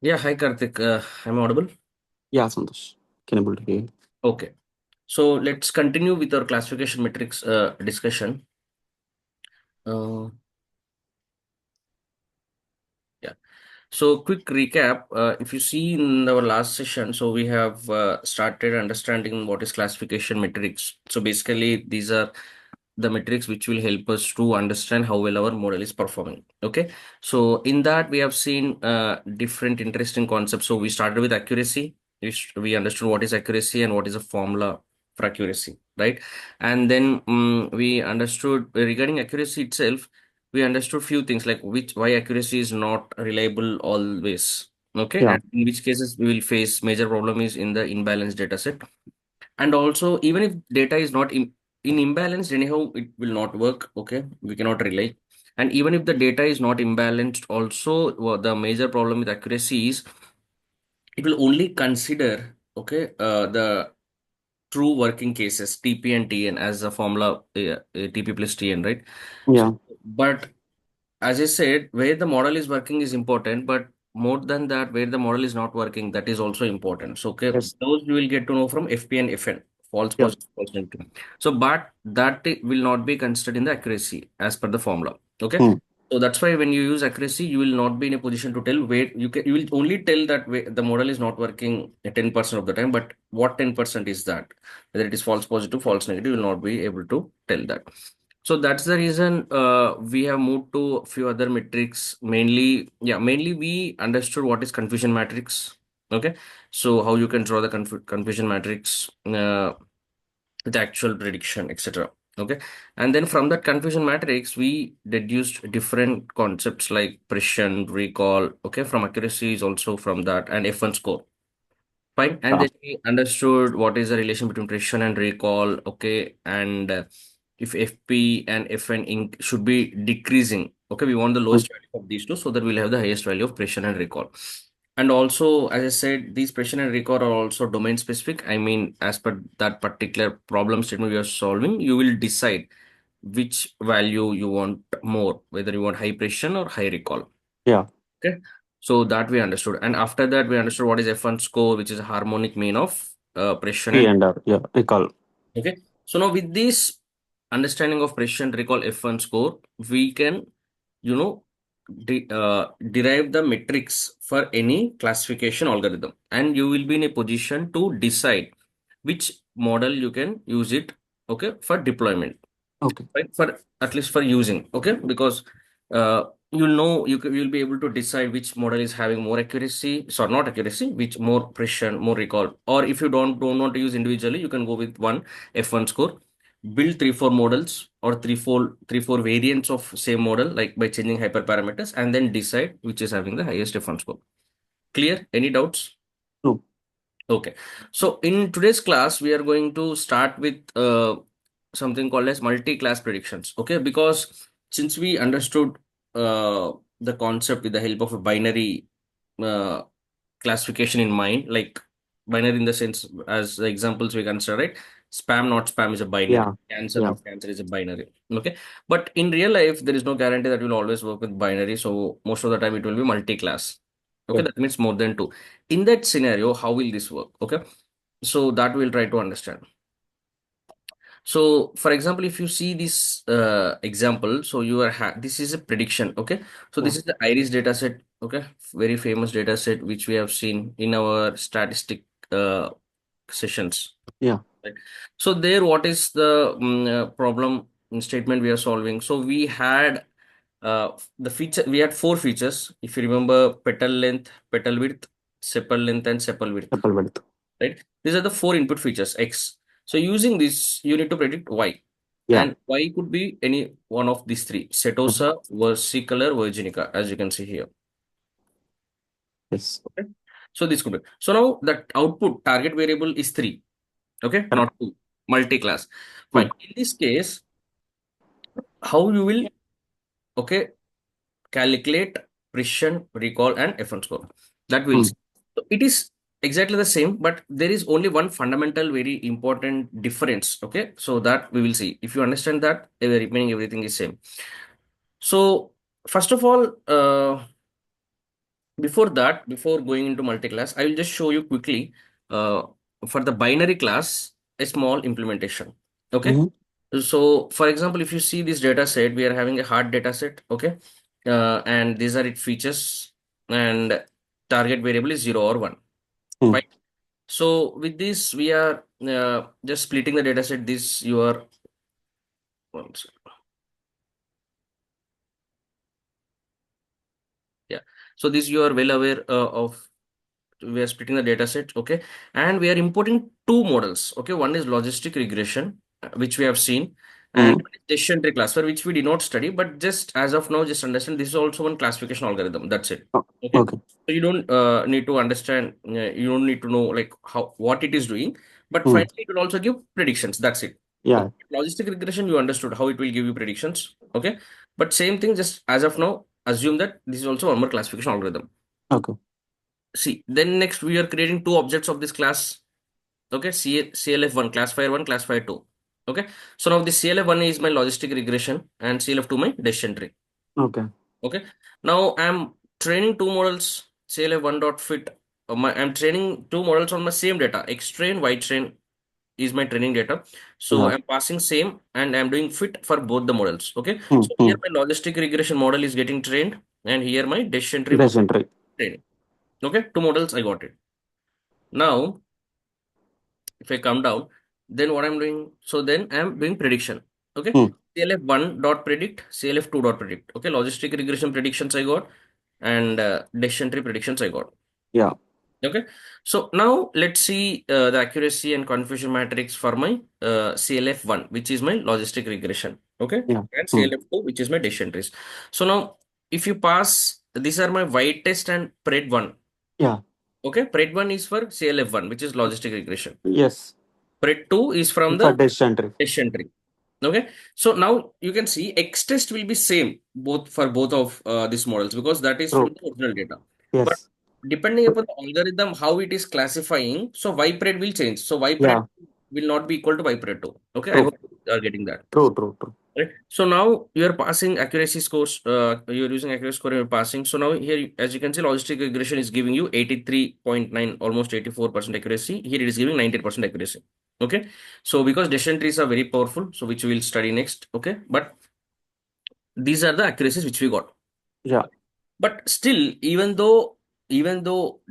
Yeah, hi Karthik. I'm audible. Yeah, Santosh. Can able to hear you. Okay, so let's continue with our classification metrics discussion. Uh, yeah. So quick recap. If you see in our last session, so we have started understanding what is classification metrics. So basically, these are the metrics which will help us to understand how well our model is performing. Okay, so in that we have seen different interesting concepts. So we started with accuracy. We understood what is accuracy and what is a formula for accuracy, right? And then we understood regarding accuracy itself, we understood few things like which why accuracy is not reliable always. Okay, Yeah. and in which cases we will face major problem is in the imbalanced data set. And also, even if data is not in imbalanced, anyhow, it will not work. Okay, we cannot rely. And even if the data is not imbalanced, also the major problem with accuracy is it will only consider the true working cases TP and TN as a formula TP plus TN, right? So, Yeah. but as I said, where the model is working is important, but more than that, where the model is not working, that is also important. So, okay, Yes. those you will get to know from FP and FN, false Yeah. positive, false negative. So, but that will not be considered in the accuracy as per the formula. Okay. Hmm. So that's why when you use accuracy, you will not be in a position to tell where you will only tell that the model is not working 10% of the time, but what 10% is that? Whether it is false positive, false negative, you will not be able to tell that. So that's the reason we have moved to a few other metrics. Mainly we understood what is confusion matrix. Okay, so how you can draw the confusion matrix with actual prediction, etc. Okay, and then from that confusion matrix, we deduced different concepts like precision, recall. Okay, from accuracy is also from that, and F1 score. Fine. And Yeah. then we understood what is the relation between precision and recall. Okay. And if FP and FN should be decreasing. Okay. We want the Hmm. lowest value of these two so that we'll have the highest value of precision and recall. And also, as I said, these precision and recall are also domain specific. I mean, as per that particular problem statement we are solving, you will decide which value you want more, whether you want high precision or high recall. Yeah. Okay. So that we understood. And after that, we understood what is F1 score, which is a harmonic mean of precision P and and R. Yeah. Recall. okay. So now with this understanding of precision recall F1 score, we can, you know, derive the metrics for any classification algorithm. And you will be in a position to decide which model you can use it, okay, for deployment, Okay. right? For at least for using, okay, because you'll be able to decide which model is having more accuracy, so not accuracy, which more precision, more recall. Or if you don't want to use individually, you can go with one F1 score, build 3 4 models or 3 4 variants of same model, like by changing hyperparameters, and then decide which is having the highest F1 score. Clear? Any doubts? No. Okay. So in today's class, we are going to start with something called as multi-class predictions. Okay, because since we understood the concept with the help of a binary uh, classification in mind, like binary in the sense as the examples we consider, right? Spam, not spam is a binary. Yeah. Cancer, Yeah. not cancer is a binary. Okay. But in real life, there is no guarantee that will always work with binary. So most of the time it will be multi-class. Okay, Yeah. that means more than two. In that scenario, how will this work? Okay. So that we'll try to understand. So, for example, if you see this example, so you are this is a prediction. Okay, so Yeah. this is the iris data set. Okay, very famous data set which we have seen in our statistic uh, sessions. Yeah. Right. So there, what is the problem statement we are solving? So we had the feature. We had 4 features. If you remember, petal length, petal width, sepal length, and sepal width, Apple width. right? These are the 4 input features X. So using this, you need to predict Y. Yeah. And Y could be any one of these three: Yeah. Setosa, versicolor, virginica, as you can see here. Yes. Okay. So this could be. So now that output target variable is three. Okay, Correct. not two. Multi-class. Hmm. Fine. In this case, how you will okay calculate precision, recall, and F1 score. That will Hmm. see. So it is exactly the same, but there is only one fundamental, very important difference. Okay, so that we will see. If you understand that, the remaining everything is same. So first of all, before that, before going into multi-class, I will just show you quickly uh, for the binary class a small implementation. Okay. Mm-hmm. So, for example, if you see this data set, we are having a hard data set. Okay. And these are its features, and target variable is 0 or 1. Mm. Fine. So, with this, we are just splitting the data set. This you are. One second. Yeah. So, this you are well aware of. We are splitting the data set, okay, and we are importing two models, okay. One is logistic regression, which we have seen, and Mm. one is decision tree classifier, which we did not study, but just as of now, just understand this is also one classification algorithm. That's it, Oh, okay. okay. So you don't need to understand, you don't need to know like how what it is doing, but Mm. finally it will also give predictions. That's it. Yeah. Okay. Logistic regression, you understood how it will give you predictions, okay, but same thing, just as of now, assume that this is also one more classification algorithm. Okay. See, then next we are creating two objects of this class. Okay, CLF1, classifier 1, classifier 2. Okay, so now this CLF1 is my logistic regression and CLF2 my decision tree. Okay. Okay, now I'm training two models, CLF1.fit. I'm training two models on my same data. X train, Y train is my training data. So Yeah. I'm passing same and I'm doing fit for both the models. Okay, Mm. so here Mm. my logistic regression model is getting trained, and here my decision tree model Decision tree. training. Okay, two models I got it. Now, if I come down, then what I'm doing, so then I'm doing prediction. Okay. Mm. CLF1 dot predict, CLF2 dot predict. Okay. Logistic regression predictions I got, and decision tree predictions I got. Yeah. Okay. So now let's see the accuracy and confusion matrix for my CLF1, which is my logistic regression. Okay. Yeah. And Mm. CLF2, which is my decision trees. So now if you pass, these are my white test and pred1. Yeah. Okay. Pred1 is for CLF1, which is logistic regression. Yes. Pred2 is from For the decision tree. decision tree. Okay, so now you can see X test will be same both for both of these models, because that is from True. the original data. But Yes. depending upon the algorithm how it is classifying, so ypred will change. So ypred Yeah. will not be equal to ypred2. Okay, I True. hope you are getting that. True. True. True. Right. So now you are passing accuracy scores. You're using accuracy score, you're passing. So now here, as you can see, logistic regression is giving you 83.9, almost 84% accuracy. Here it is giving 90% accuracy. Okay. So because decision trees are very powerful, so which we will study next. Okay. But these are the accuracies which we got. Yeah. But still, even though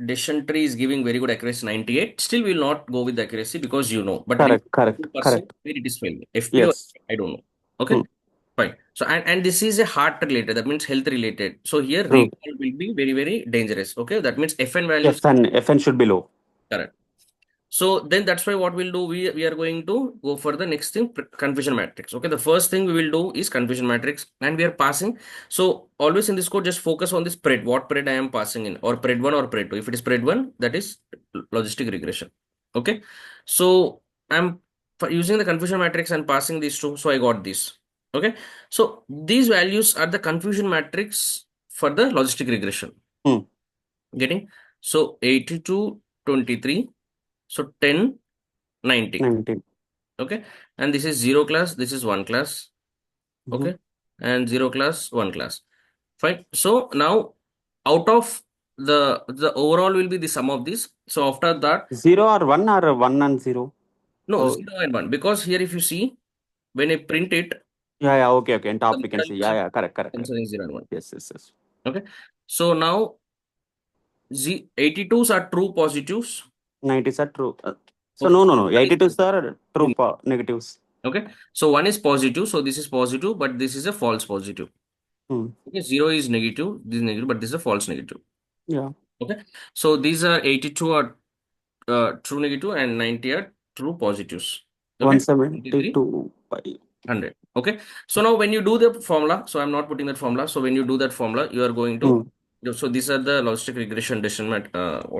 decision tree is giving very good accuracy 98, still we will not go with the accuracy, because you know. But Correct. remember Correct. 2% Correct. where it is failing. FP or Yes. I don't know. Okay. Mm. Fine. So and this is a heart related, that means health related. So here True. recall will be very, very dangerous. Okay. That means FN values FN should be low. correct. So then that's why what we'll do, we are going to go for the next thing, confusion matrix. Okay, the first thing we will do is confusion matrix, and we are passing. So always in this code, just focus on this pred, what pred I am passing in, or pred1 or pred2. If it is pred1, that is logistic regression. Okay, so I'm using the confusion matrix and passing these two. So I got this. Okay, so these values are the confusion matrix for the logistic regression. Mm. Getting, so 82, 23. So 10, 90. 19. Okay. And this is 0 class. This is 1 class. Mm-hmm. Okay. And 0 class, 1 class. Fine. So now out of the overall will be the sum of this. So after that, 0 or 1 or 1 and 0? no, Oh, 0 and 1. Because here if you see, when I print it, yeah, yeah. Okay, okay. And the top we can model see. is Yeah, yeah. Correct, correct, correct. considering 0 and 1. Yes, yes, yes. Okay. So now 82s are true positives. 90s are true. So Okay. no, no, no. One is 82s are true negatives. okay. So one is positive. So this is positive, but this is a false positive. Hmm. Okay, 0 is negative, this is negative, but this is a false negative. Yeah. Okay, so these are 82 are true negative and 90 are true positives. Okay, 23, 172 by 100. Okay, so now when you do the formula, so I'm not putting that formula. So when you do that formula, you are going to, hmm. so these are the logistic regression decision what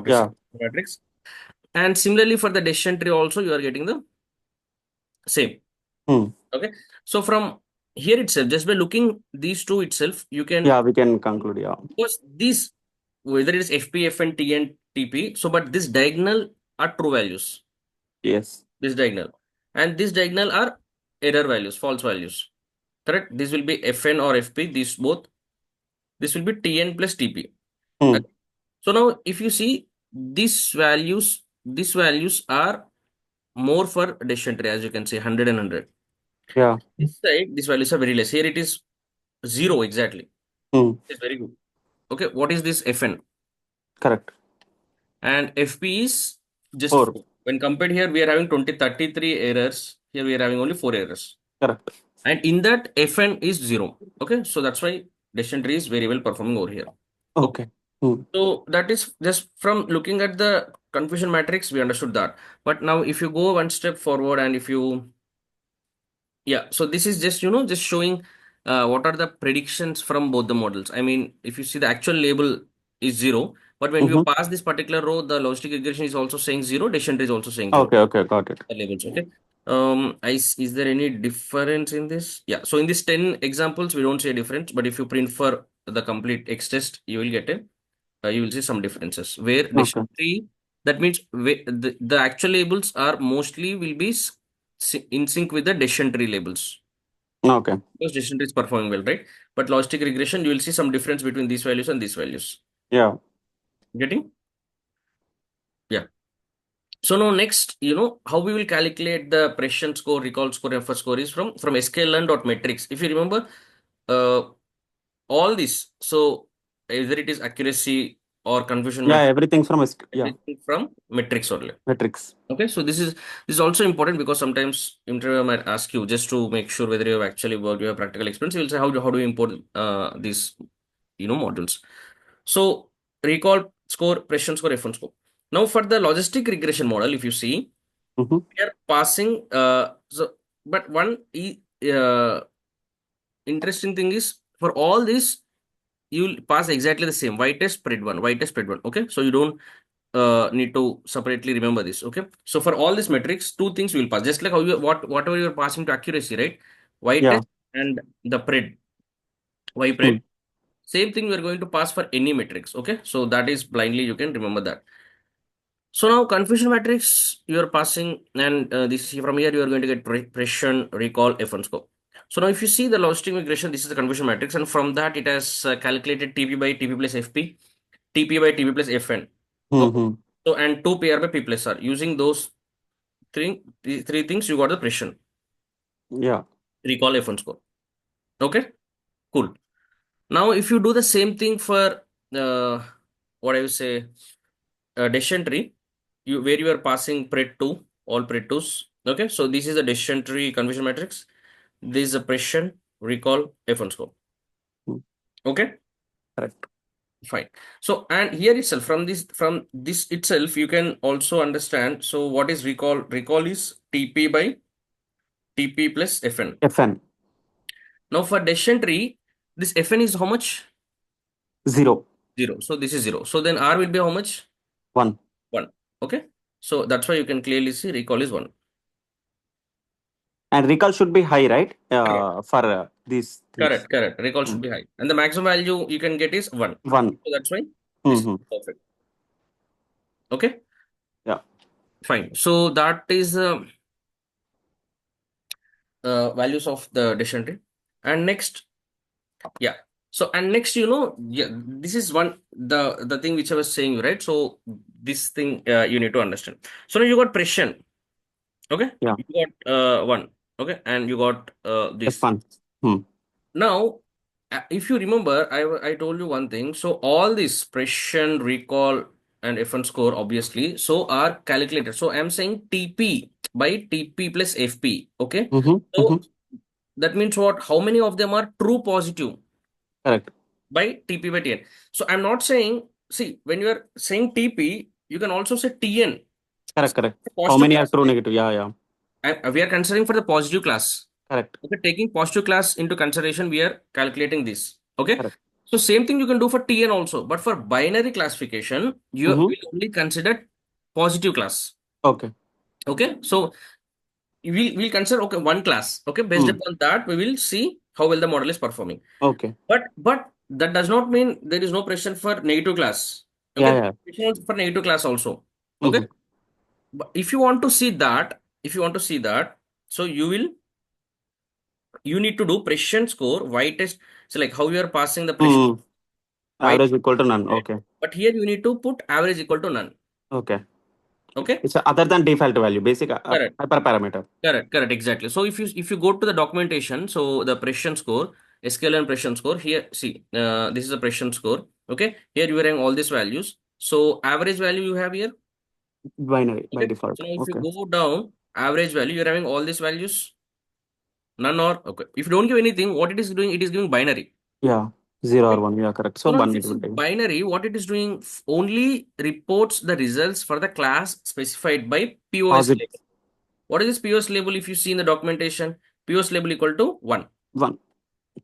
is Yeah. matrix. And similarly for the decision tree also, you are getting the same. Hmm. Okay, so from here itself, just by looking these two itself, you can, Yeah, we can conclude. Yeah. because these, whether it is FP, FN, TN, TP, so but this diagonal are true values, Yes. this diagonal, and this diagonal are error values, false values. Correct? This will be FN or FP, these both. This will be TN plus TP. Hmm. Okay. So now if you see these values are more for decision tree, as you can see, 100 and 100. Yeah. This side, these values are very less. Here it is 0 exactly. Hmm. It's very good. Okay, what is this Fn? Correct. And FP is just 4. 4. When compared here, we are having 33 errors. Here we are having only 4 errors. Correct. And in that, Fn is 0. Okay, so that's why decision tree is very well performing over here. Okay. Okay. Hmm. So that is just from looking at the confusion matrix, we understood that. But now if you go one step forward and if you, yeah, so this is just, just showing what are the predictions from both the models. I mean, if you see the actual label is 0, but when you Mm-hmm. pass this particular row, the logistic regression is also saying 0, decision tree is also saying 0. Okay. Okay. Got it. The labels, okay. Is there any difference in this? Yeah, so in these 10 examples, we don't see a difference, but if you print for the complete X test, you will get it. You will see some differences where Okay. decision tree, that means the actual labels are mostly will be in sync with the decision tree labels Okay. because decision tree is performing well, right? But logistic regression, you will see some difference between these values and these values. Yeah. Getting? Yeah. So now next, how we will calculate the precision score, recall score, effort score is from sklearn.metrics. If you remember, uh, all this, so either it is accuracy or confusion Yeah. matrix, Everything's from yeah everything from metrics only. metrics. Okay, so this is also important because sometimes interviewer might ask you just to make sure whether you have actually worked, you have practical experience. You will say how do you import these modules. So recall score, precision score, F1 score. Now for the logistic regression model, if you see, Mm-hmm. we are passing. But one interesting thing is for all this you'll pass exactly the same y test spread one, y test spread one. Okay, so you don't need to separately remember this. Okay, so for all these metrics, two things will pass, just like how whatever you're passing to accuracy, right? Y Yeah. test and the pred, y Hmm. pred. Same thing we are going to pass for any metrics. Okay, so that is blindly you can remember that. So now confusion matrix you are passing, and this from here you are going to get precision, recall, F1 score. So now if you see the logistic regression, this is the confusion matrix, and from that it has calculated TP by TP plus FP, TP by TP plus FN. Okay. Mm-hmm. So and 2 PR by P plus R. Using those three things, you got the precision, Yeah. recall, F1 score. Okay, cool. Now if you do the same thing for uh, what I would say decision tree, where you are passing pred 2, all pred 2s. Okay, so this is the decision tree confusion matrix. This is the precision, recall, F1 score. Hmm. Okay, Correct. fine. So and here itself, from this itself, you can also understand. So what is recall? Recall is TP by TP plus FN. FN Now for decision tree, this FN is how much? 0 0. So this is 0. So then R will be how much? 1. 1. Okay. So that's why you can clearly see recall is 1. And recall should be high, right? Correct. For these things. Correct. Recall should Mm. be high. And the maximum value you can get is 1. 1. So that's why this is Mm-hmm. perfect. Okay. Yeah. Fine. So that is values of the decision tree. And next, yeah. So and next, yeah, this is the thing which I was saying, right? So this thing you need to understand. So now you got precision, okay? Yeah. You got one, okay, and you got this. F1. Hmm. Now, if you remember, I told you one thing. So all this precision, recall, and F1 score obviously so are calculated. So I'm saying TP by TP plus FP, okay? Mm-hmm. Mm-hmm. So that means what? How many of them are true positive Correct. by TP by TN? So I'm not saying, see, when you are saying TP, you can also say TN. Correct. Correct. How Positive many are class, true right? negative? Yeah. Yeah. We are considering for the positive class. Correct. Okay, taking positive class into consideration, we are calculating this. Okay, Correct. so same thing you can do for TN also, but for binary classification, you Mm-hmm. will only consider positive class. Okay. Okay, so we'll consider okay one class. Okay, based Hmm. upon that, we will see how well the model is performing. Okay. But that does not mean there is no pressure for negative class. Yeah. Okay, Yeah. pressure for negative class also. Okay, Mm-hmm. but if you want to see that, so you need to do precision score, y test. So like how you are passing the precision. Mm. Average equal to none. Okay. But here you need to put average equal to none. Okay. Okay. It's other than default value, basic Correct. hyperparameter. Correct. Exactly. So if you go to the documentation, so the precision score, SQL and precision score here, see, this is a precision score. Okay. Here you are having all these values. So average value you have here. Binary by Okay. default. So now if you Okay. go down, average value, you're having all these values. None or okay. If you don't give anything, what it is doing, it is giving binary. Yeah. 0 or Okay. 1. Yeah, correct. So So now if one it's will take. binary, what it is doing only reports the results for the class specified by POS Positive. label. What is this POS label? If you see in the documentation, POS label equal to 1. 1.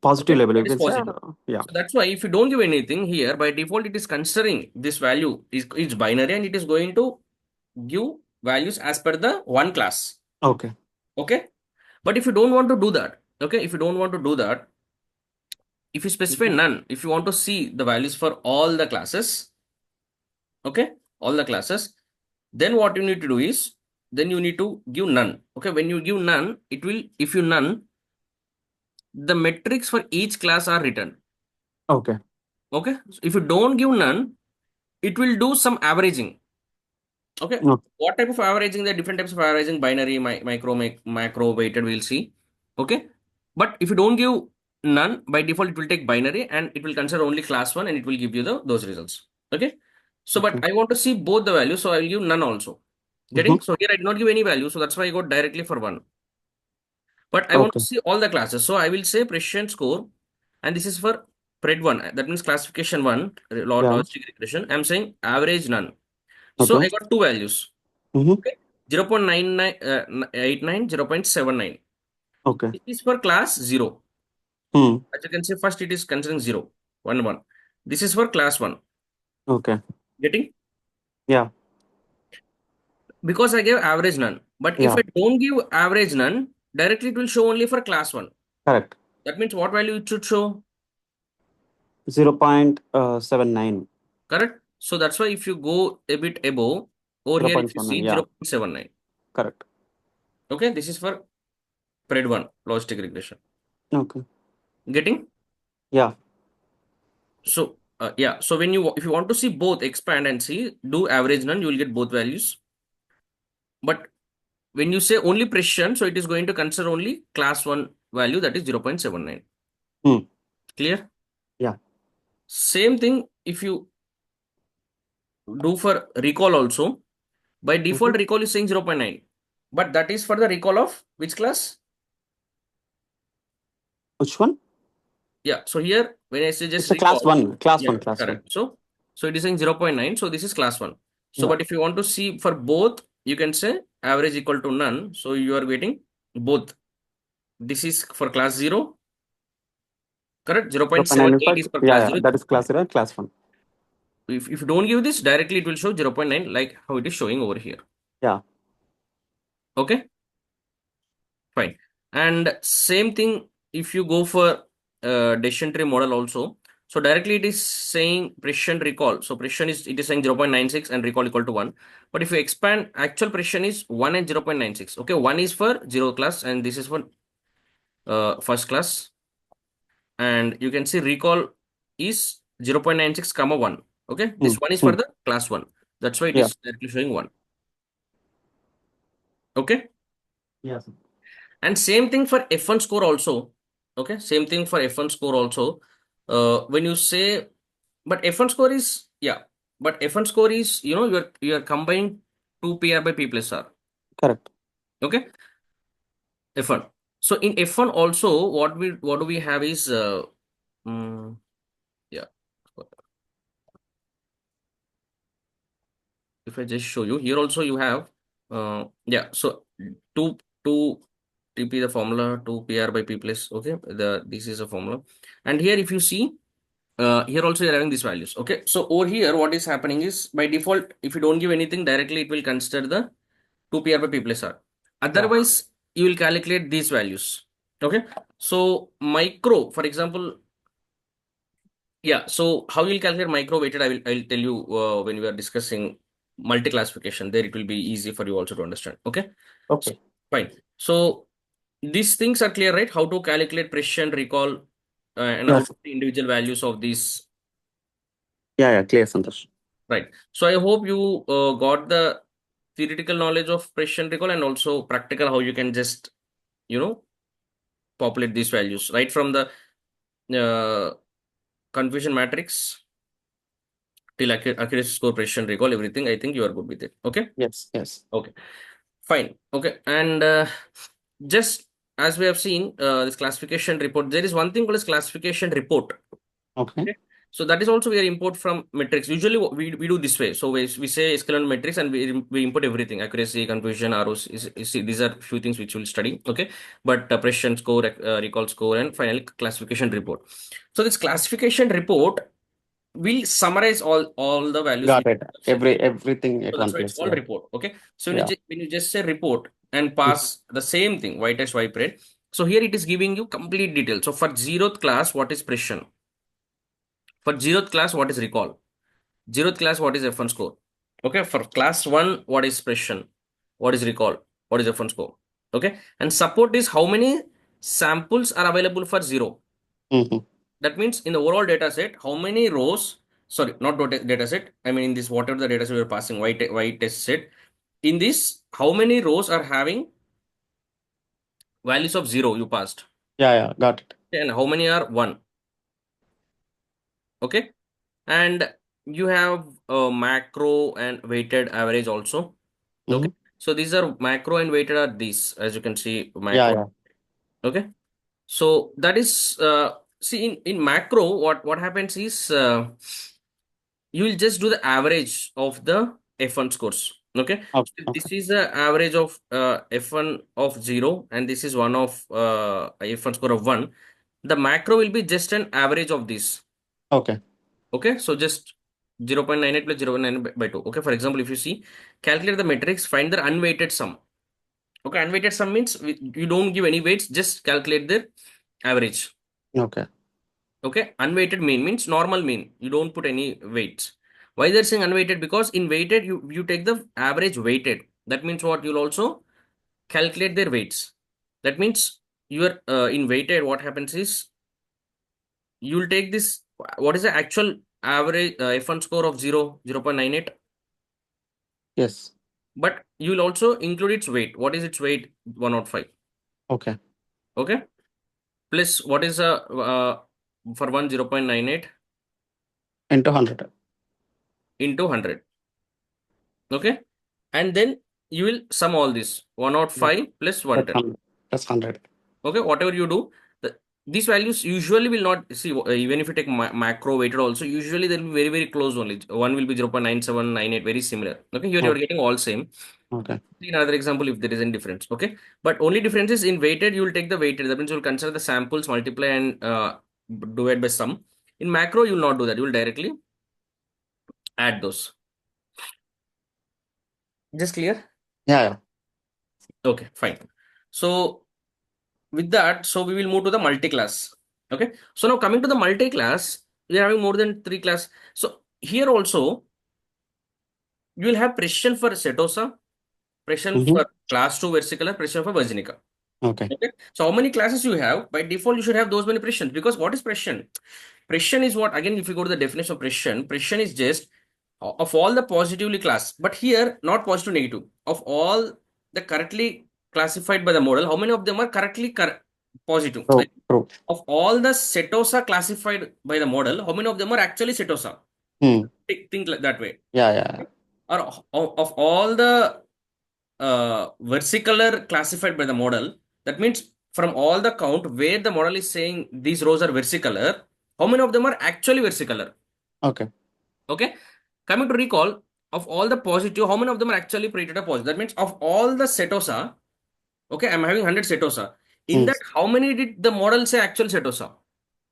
Positive Okay, label, you that is can say. positive. Yeah. So that's why if you don't give anything here, by default, it is considering this value is binary and it is going to give values as per the one class. Okay. Okay. But if you don't want to do that, okay, if you don't want to do that, if you specify none, if you want to see the values for all the classes, okay, all the classes, then what you need to do is, then you need to give none. Okay, when you give none, it will, if you none, the metrics for each class are written. Okay. Okay, so if you don't give none, it will do some averaging. Okay, No. what type of averaging? There are different types of averaging: binary, micro, macro, weighted. We'll see. Okay, but if you don't give none, by default it will take binary and it will consider only class one and it will give you those results. Okay, so but Okay. I want to see both the values, so I will give none also. Mm-hmm. Getting? So here I did not give any value, so that's why I got directly for one. But I want to Okay. see all the classes, so I will say precision score, and this is for pred one. That means classification one, Yeah. logistic regression. I'm saying average none. So Okay. I got two values. Mm-hmm. Okay, 0.9989, 0.79. Okay. This is for class 0. Hmm. As you can see, first it is considering 0, 1, 1. This is for class 1. Okay. Getting? Yeah. Because I gave average none. But if Yeah. I don't give average none, directly it will show only for class 1. Correct. That means what value it should show? 0.79. Correct? So that's why if you go a bit above, over here if you 0.79. see Yeah. 0.79. Correct. Okay, this is for pred 1, logistic regression. Okay. Getting? Yeah. So yeah, so when you if you want to see both expand and see, do average none, you will get both values. But when you say only precision, so it is going to consider only class 1 value, that is 0.79. Hmm. Clear? Yeah. Same thing if you do for recall also. By Mm-hmm. default, recall is saying 0.9. But that is for the recall of which class? Which one? Yeah. So here, when I say just It's a class recall, 1. Class yeah, 1. Class 1. correct. So it is saying 0.9. So this is class 1. So, Yeah. but if you want to see for both, you can say average equal to none. So you are getting both. This is for class 0. Correct. 0.78 is for Yeah. class Yeah. 0. That is class 0. Class 1. If you don't give this, directly it will show 0.9 like how it is showing over here. Yeah. Okay, fine. And same thing if you go for decision tree model also. So directly it is saying precision recall. So precision is, it is saying 0.96 and recall equal to 1. But if you expand, actual precision is 1 and 0.96. Okay, 1 is for 0 class and this is for first class. And you can see recall is 0.96 comma 1. Okay, this Hmm. one is for Hmm. the class 1. That's why it Yeah. is directly showing 1. Okay. Yes. And same thing for F1 score also. Okay, same thing for F1 score also. When you say, but F1 score is, yeah, but F1 score is, you're combining 2 PR by P plus R. Correct. Okay, F1. So in F1 also, what do we have is yeah. If I just show you here also you have yeah, so 2 TP the formula, 2 PR by P plus. Okay, this is a formula. And here if you see, here also you're having these values. Okay, so over here what is happening is by default, if you don't give anything directly, it will consider the 2 PR by P plus R. Yeah. Otherwise, you will calculate these values. Okay, so micro, for example, yeah. So how you will calculate micro weighted, I will tell you when we are discussing multi-classification. There it will be easy for you also to understand. Okay, so Okay. fine. So these things are clear, right? How to calculate precision, recall, and Yes. also the individual values of these Yeah, clear, Santosh. Right. So I hope you got the theoretical knowledge of pressure recall and also practical how you can just, you know, populate these values right from the uh, confusion matrix till accuracy score, precision recall, everything. I think you are good with it. Okay. Yes. Okay. Fine. Okay. And just as we have seen this classification report, there is one thing called as classification report. Okay. Okay. So that is also we import from metrics. Usually we do this way. So we say skleron metrics and we import everything: accuracy, confusion, ROC. These are few things which we'll study. Okay. But precision score, recall score, and finally classification report. So this classification report will summarize all the values Got which it. we have said. Everything at So that's one why it's place. called Yeah. report. Okay. So Yeah. when you just say report and Mhm. pass the same thing, y test, y parade. So here it is giving you complete details. So for zeroth class, what is precision? For zeroth class, what is recall? Zeroth class, what is F1 score? Okay. For class one, what is precision? What is recall? What is F1 score? Okay. And support is how many samples are available for zero. Mhm. That means in the overall data set, how many rows, sorry, not data set, I mean in this, whatever the data set we are passing, y test set, in this, how many rows are having values of zero you passed? Yeah. Got it. And how many are one? Okay. And you have macro and weighted average also. Okay. Mhm. So these are macro and weighted are these, as you can see, Yeah. macro. Yeah. Okay. So that is, see in macro, what happens is, you will just do the average of the F1 scores. Okay. Okay. So Okay. this is the average of F1 of 0 and this is one of F1 score of 1. The macro will be just an average of this. Okay. Okay. So just 0.98 plus 0.9 by 2. Okay. For example, if you see, calculate the matrix, find the unweighted sum. Okay. Unweighted sum means you don't give any weights, just calculate the average. Okay. Okay, unweighted mean means normal mean. You don't put any weights. Why they're saying unweighted? Because in weighted, you take the average weighted. That means what? You'll also calculate their weights. That means you're in weighted, what happens is you'll take this, what is the actual average F1 score of 0.98, Yes. but you'll also include its weight. What is its weight? 105. Okay. Okay, plus what is for 0.98 Into 100. into 100. Okay, and then you will sum all this Yeah. 105 plus That's 110. 100. That's 100. Okay, whatever you do, these values usually will not see, even if you take macro weighted also, usually they'll be very close only. One will be 0.9798, very similar. Okay, here you are Okay. getting all same. Okay. See another example if there is any difference. Okay, but only difference is in weighted, you will take the weighted. That means you will consider the samples, multiply and divide by sum. In macro, you will not do that. You will directly add those. Just clear? Yeah. Okay, fine. So with that, so we will move to the multi-class. Okay. So now coming to the multi-class, we are having more than 3 class. So here also, you will have precision for Setosa, precision Mm-hmm. for class 2 versicolor, precision for Virginica. Okay. Okay. So how many classes you have? By default, you should have those many precisions because what is precision? Precision is what? Again, if you go to the definition of precision is just of all the positively class, but here not positive negative. Of all the correctly classified by the model, how many of them are correctly positive? True. True. Of all the Setosa classified by the model, how many of them are actually Setosa? Hmm. Think like that way. Yeah. Or of all the versicolor classified by the model, that means from all the count where the model is saying these rows are versicolor, how many of them are actually versicolor? Okay. Okay. Coming to recall, of all the positive, how many of them are actually predicted positive? That means of all the Setosa, okay, I'm having 100 Setosa. In Hmm. that, how many did the model say actual Setosa?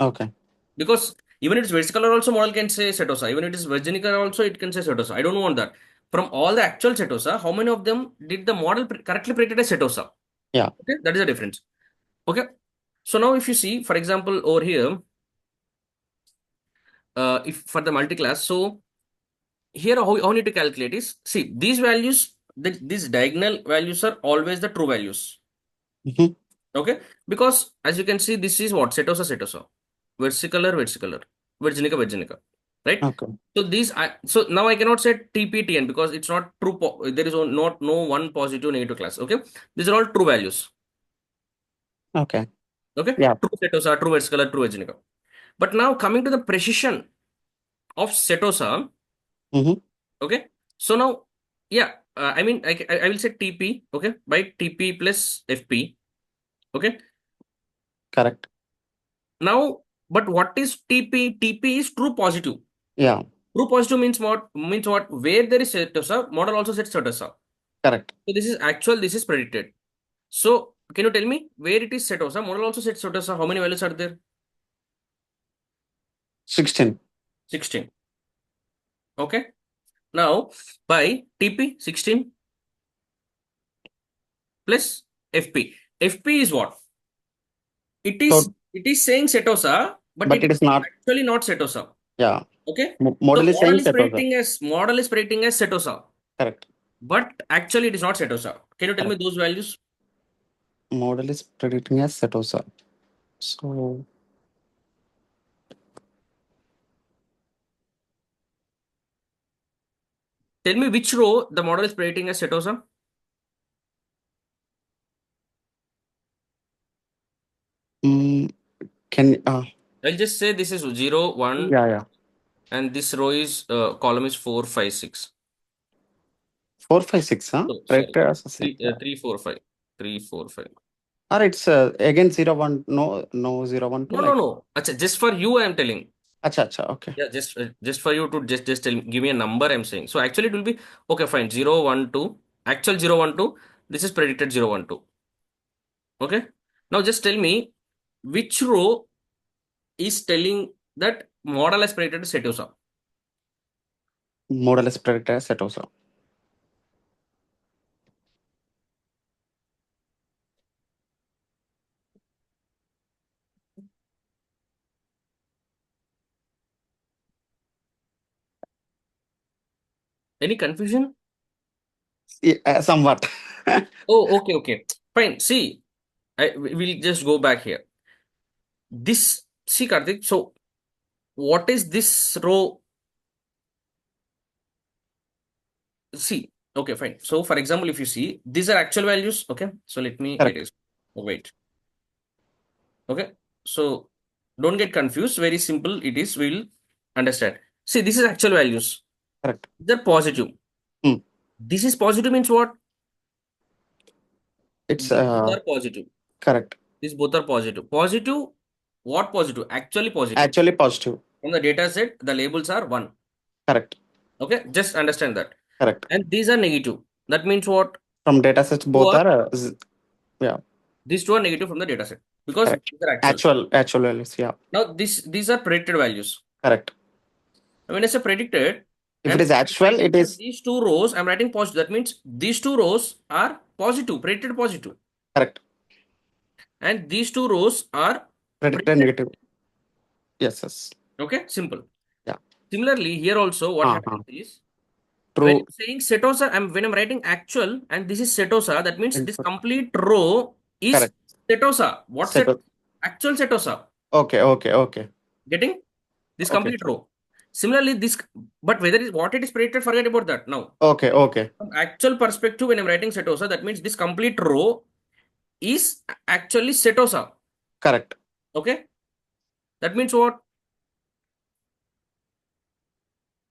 Okay. Because even if it's versicolor also model can say Setosa. Even if it is Virginica also it can say Setosa. I don't want that. From all the actual Setosa, how many of them did the model correctly predicted as Setosa? Yeah. Okay, that is the difference. Okay. So now if you see, for example, over here, if for the multi-class, so here how you need to calculate is, see, these values, these diagonal values are always the true values. Mm-hmm. Okay. Because as you can see, this is what? Setosa. Versicolor. Virginica. right? Okay. So so now I cannot say TPTN because it's not true. There is not no one positive negative class. Okay, these are all true values. Okay. Okay, Yeah. true setosa, true Edgecolor, true Edgenica. But now coming to the precision of setosa. Mm-hmm. Okay, so now yeah, I mean I will say TP. Okay, by TP plus FP. Okay, Correct. now but what is TP? TP is true positive. Yeah. True positive means what? Means what? Where there is setosa, model also sets setosa. Correct. So this is actual. This is predicted. So can you tell me where it is setosa? Model also sets setosa. How many values are there? 16. 16. Okay. Now by TP 16 plus FP. FP is what? It is So, it is saying setosa, but but it it is is not. actually not setosa. Yeah. Okay. So Model is saying set also. model is predicting as setosa, Correct. but actually it is not setosa. Can you tell me Correct. those values? Model is predicting as setosa. So, Tell me which row the model is predicting as setosa. mm, can I'll just say this is 0, 1, yeah, yeah. and this row is column is 4, 5, 6. 4, 5, 6, huh? Oh, sorry. Predicted as the same. 3, Yeah. 3, 4, 5. 3, 4, 5. Or it's again 0, 1. No, no 0, 1, 2. No, no, Like. no. Achha, just for you, I am telling. Acha, acha. Okay. Yeah, just for you to just tell me, give me a number. I'm saying. So actually, it will be okay. Fine. 0, 1, 2. Actual 0, 1, 2. This is predicted 0, 1, 2. Okay. Now just tell me which row is telling that model has predicted setosa. Model is predicted as setosa. Any confusion? Yeah, somewhat. Oh, okay, okay. Fine. See, we'll just go back here. This, see, Karthik. So, what is this row? See, okay, fine. So, for example, if you see, these are actual values. Okay. So, let me get Correct. it. Oh, wait. Okay. So, don't get confused. Very simple. It is. We'll understand. See, this is actual values. Correct. They're positive. Hmm. This is positive means what? It's These both are positive. correct. These both are positive. Positive. What positive? Actually positive. Actually positive. From the data set, the labels are 1. Correct. Okay. Just understand that. Correct. And these are negative. That means what? From data sets, Two both are, are yeah. these two are negative from the data set because Correct. these are actual. Actual values. Yeah. Now, these are predicted values. Correct. When I say predicted, If it I'm is actual, writing it for is these two rows, I'm writing positive. That means these two rows are positive, predicted positive. correct. And these two rows are Predicted predicted. negative. Yes, yes. Okay, simple. Yeah. Similarly, here also what Uh-huh. happens is when True. I'm saying setosa, when I'm writing actual and this is setosa, that means this Input. complete row is Correct. setosa. What Set. set? Actual setosa. Okay. Okay. Okay. Getting this Okay. complete row. Similarly, this, but whether it is what it is predicted, forget about that. Now, Okay. Okay. from actual perspective, when I'm writing setosa, that means this complete row is actually setosa. Correct. Okay, that means what?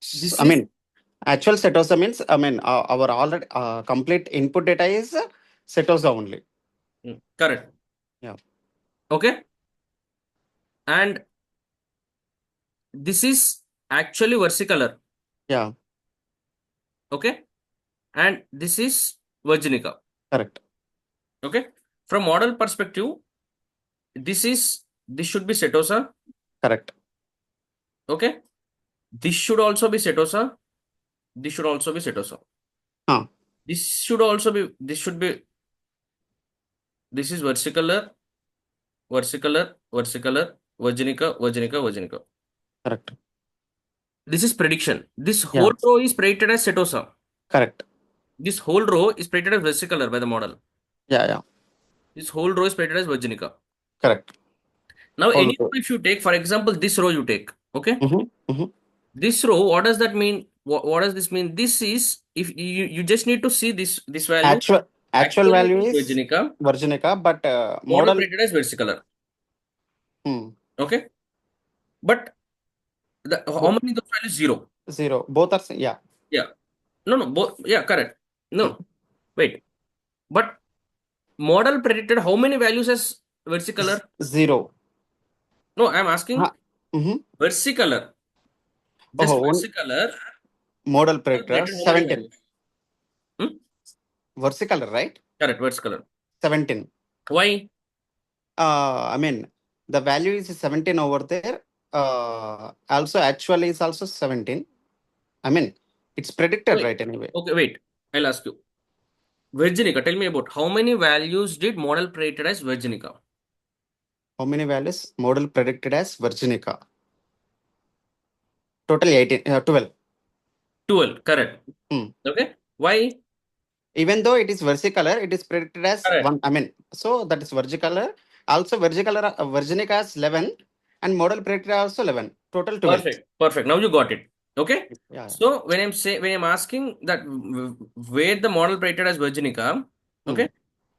This I is mean, actual setosa means, I mean, our already complete input data is setosa only. correct. Yeah. Okay, and this is actually versicolor. Yeah. Okay, and this is virginica. Correct. Okay, from model perspective, this should be setosa. Correct. Okay, this should also be setosa. This should also be setosa. Huh. This should also be. This should be. This is versicolor, versicolor, versicolor, virginica, virginica, virginica. Correct. This is prediction. This Yeah. whole row is predicted as setosa. Correct. This whole row is predicted as versicolor by the model. Yeah. Yeah. This whole row is predicted as virginica. Correct. Now, All any row good. if you take, for example, this row you take. Okay, Mm-hmm. Mm-hmm. This row, what does that mean? What does this mean? This is, if you just need to see this value. Actual Actually, value it is is Virginica. Virginica, but Model model printed as versicolor. hmm, Okay. But how bo- many those values? Zero. zero. Both are yeah. Yeah. No, no, both. Yeah, correct. Hmm. No, wait. But model predicted how many values as versicolor? Zero. No, I'm asking Mm-hmm. versicolor. Just Oh, one versicolor. model Model predictor predicted how many 17. values? Hmm? Versicolor, right? Correct, versicolor. 17. Why? I mean, the value is 17 over there. Also, actually is also 17. I mean, it's predicted, Wait. right? Anyway, Okay, wait. I'll ask you. Virginica, tell me about how many values did model predicted as Virginica? how many values? Model predicted as Virginica. Total 18, 12. 12, correct. Hmm. Okay. Why? Even though it is versicolor, it is predicted as Correct. one. I mean, so that is Virgicolor. Also, Virgicolor, Virginica is 11, and model predicted also 11. Total 12. Perfect. Perfect. Now you got it. Okay. Yeah. So when I'm asking that where the model predicted as Virginica, Hmm. okay,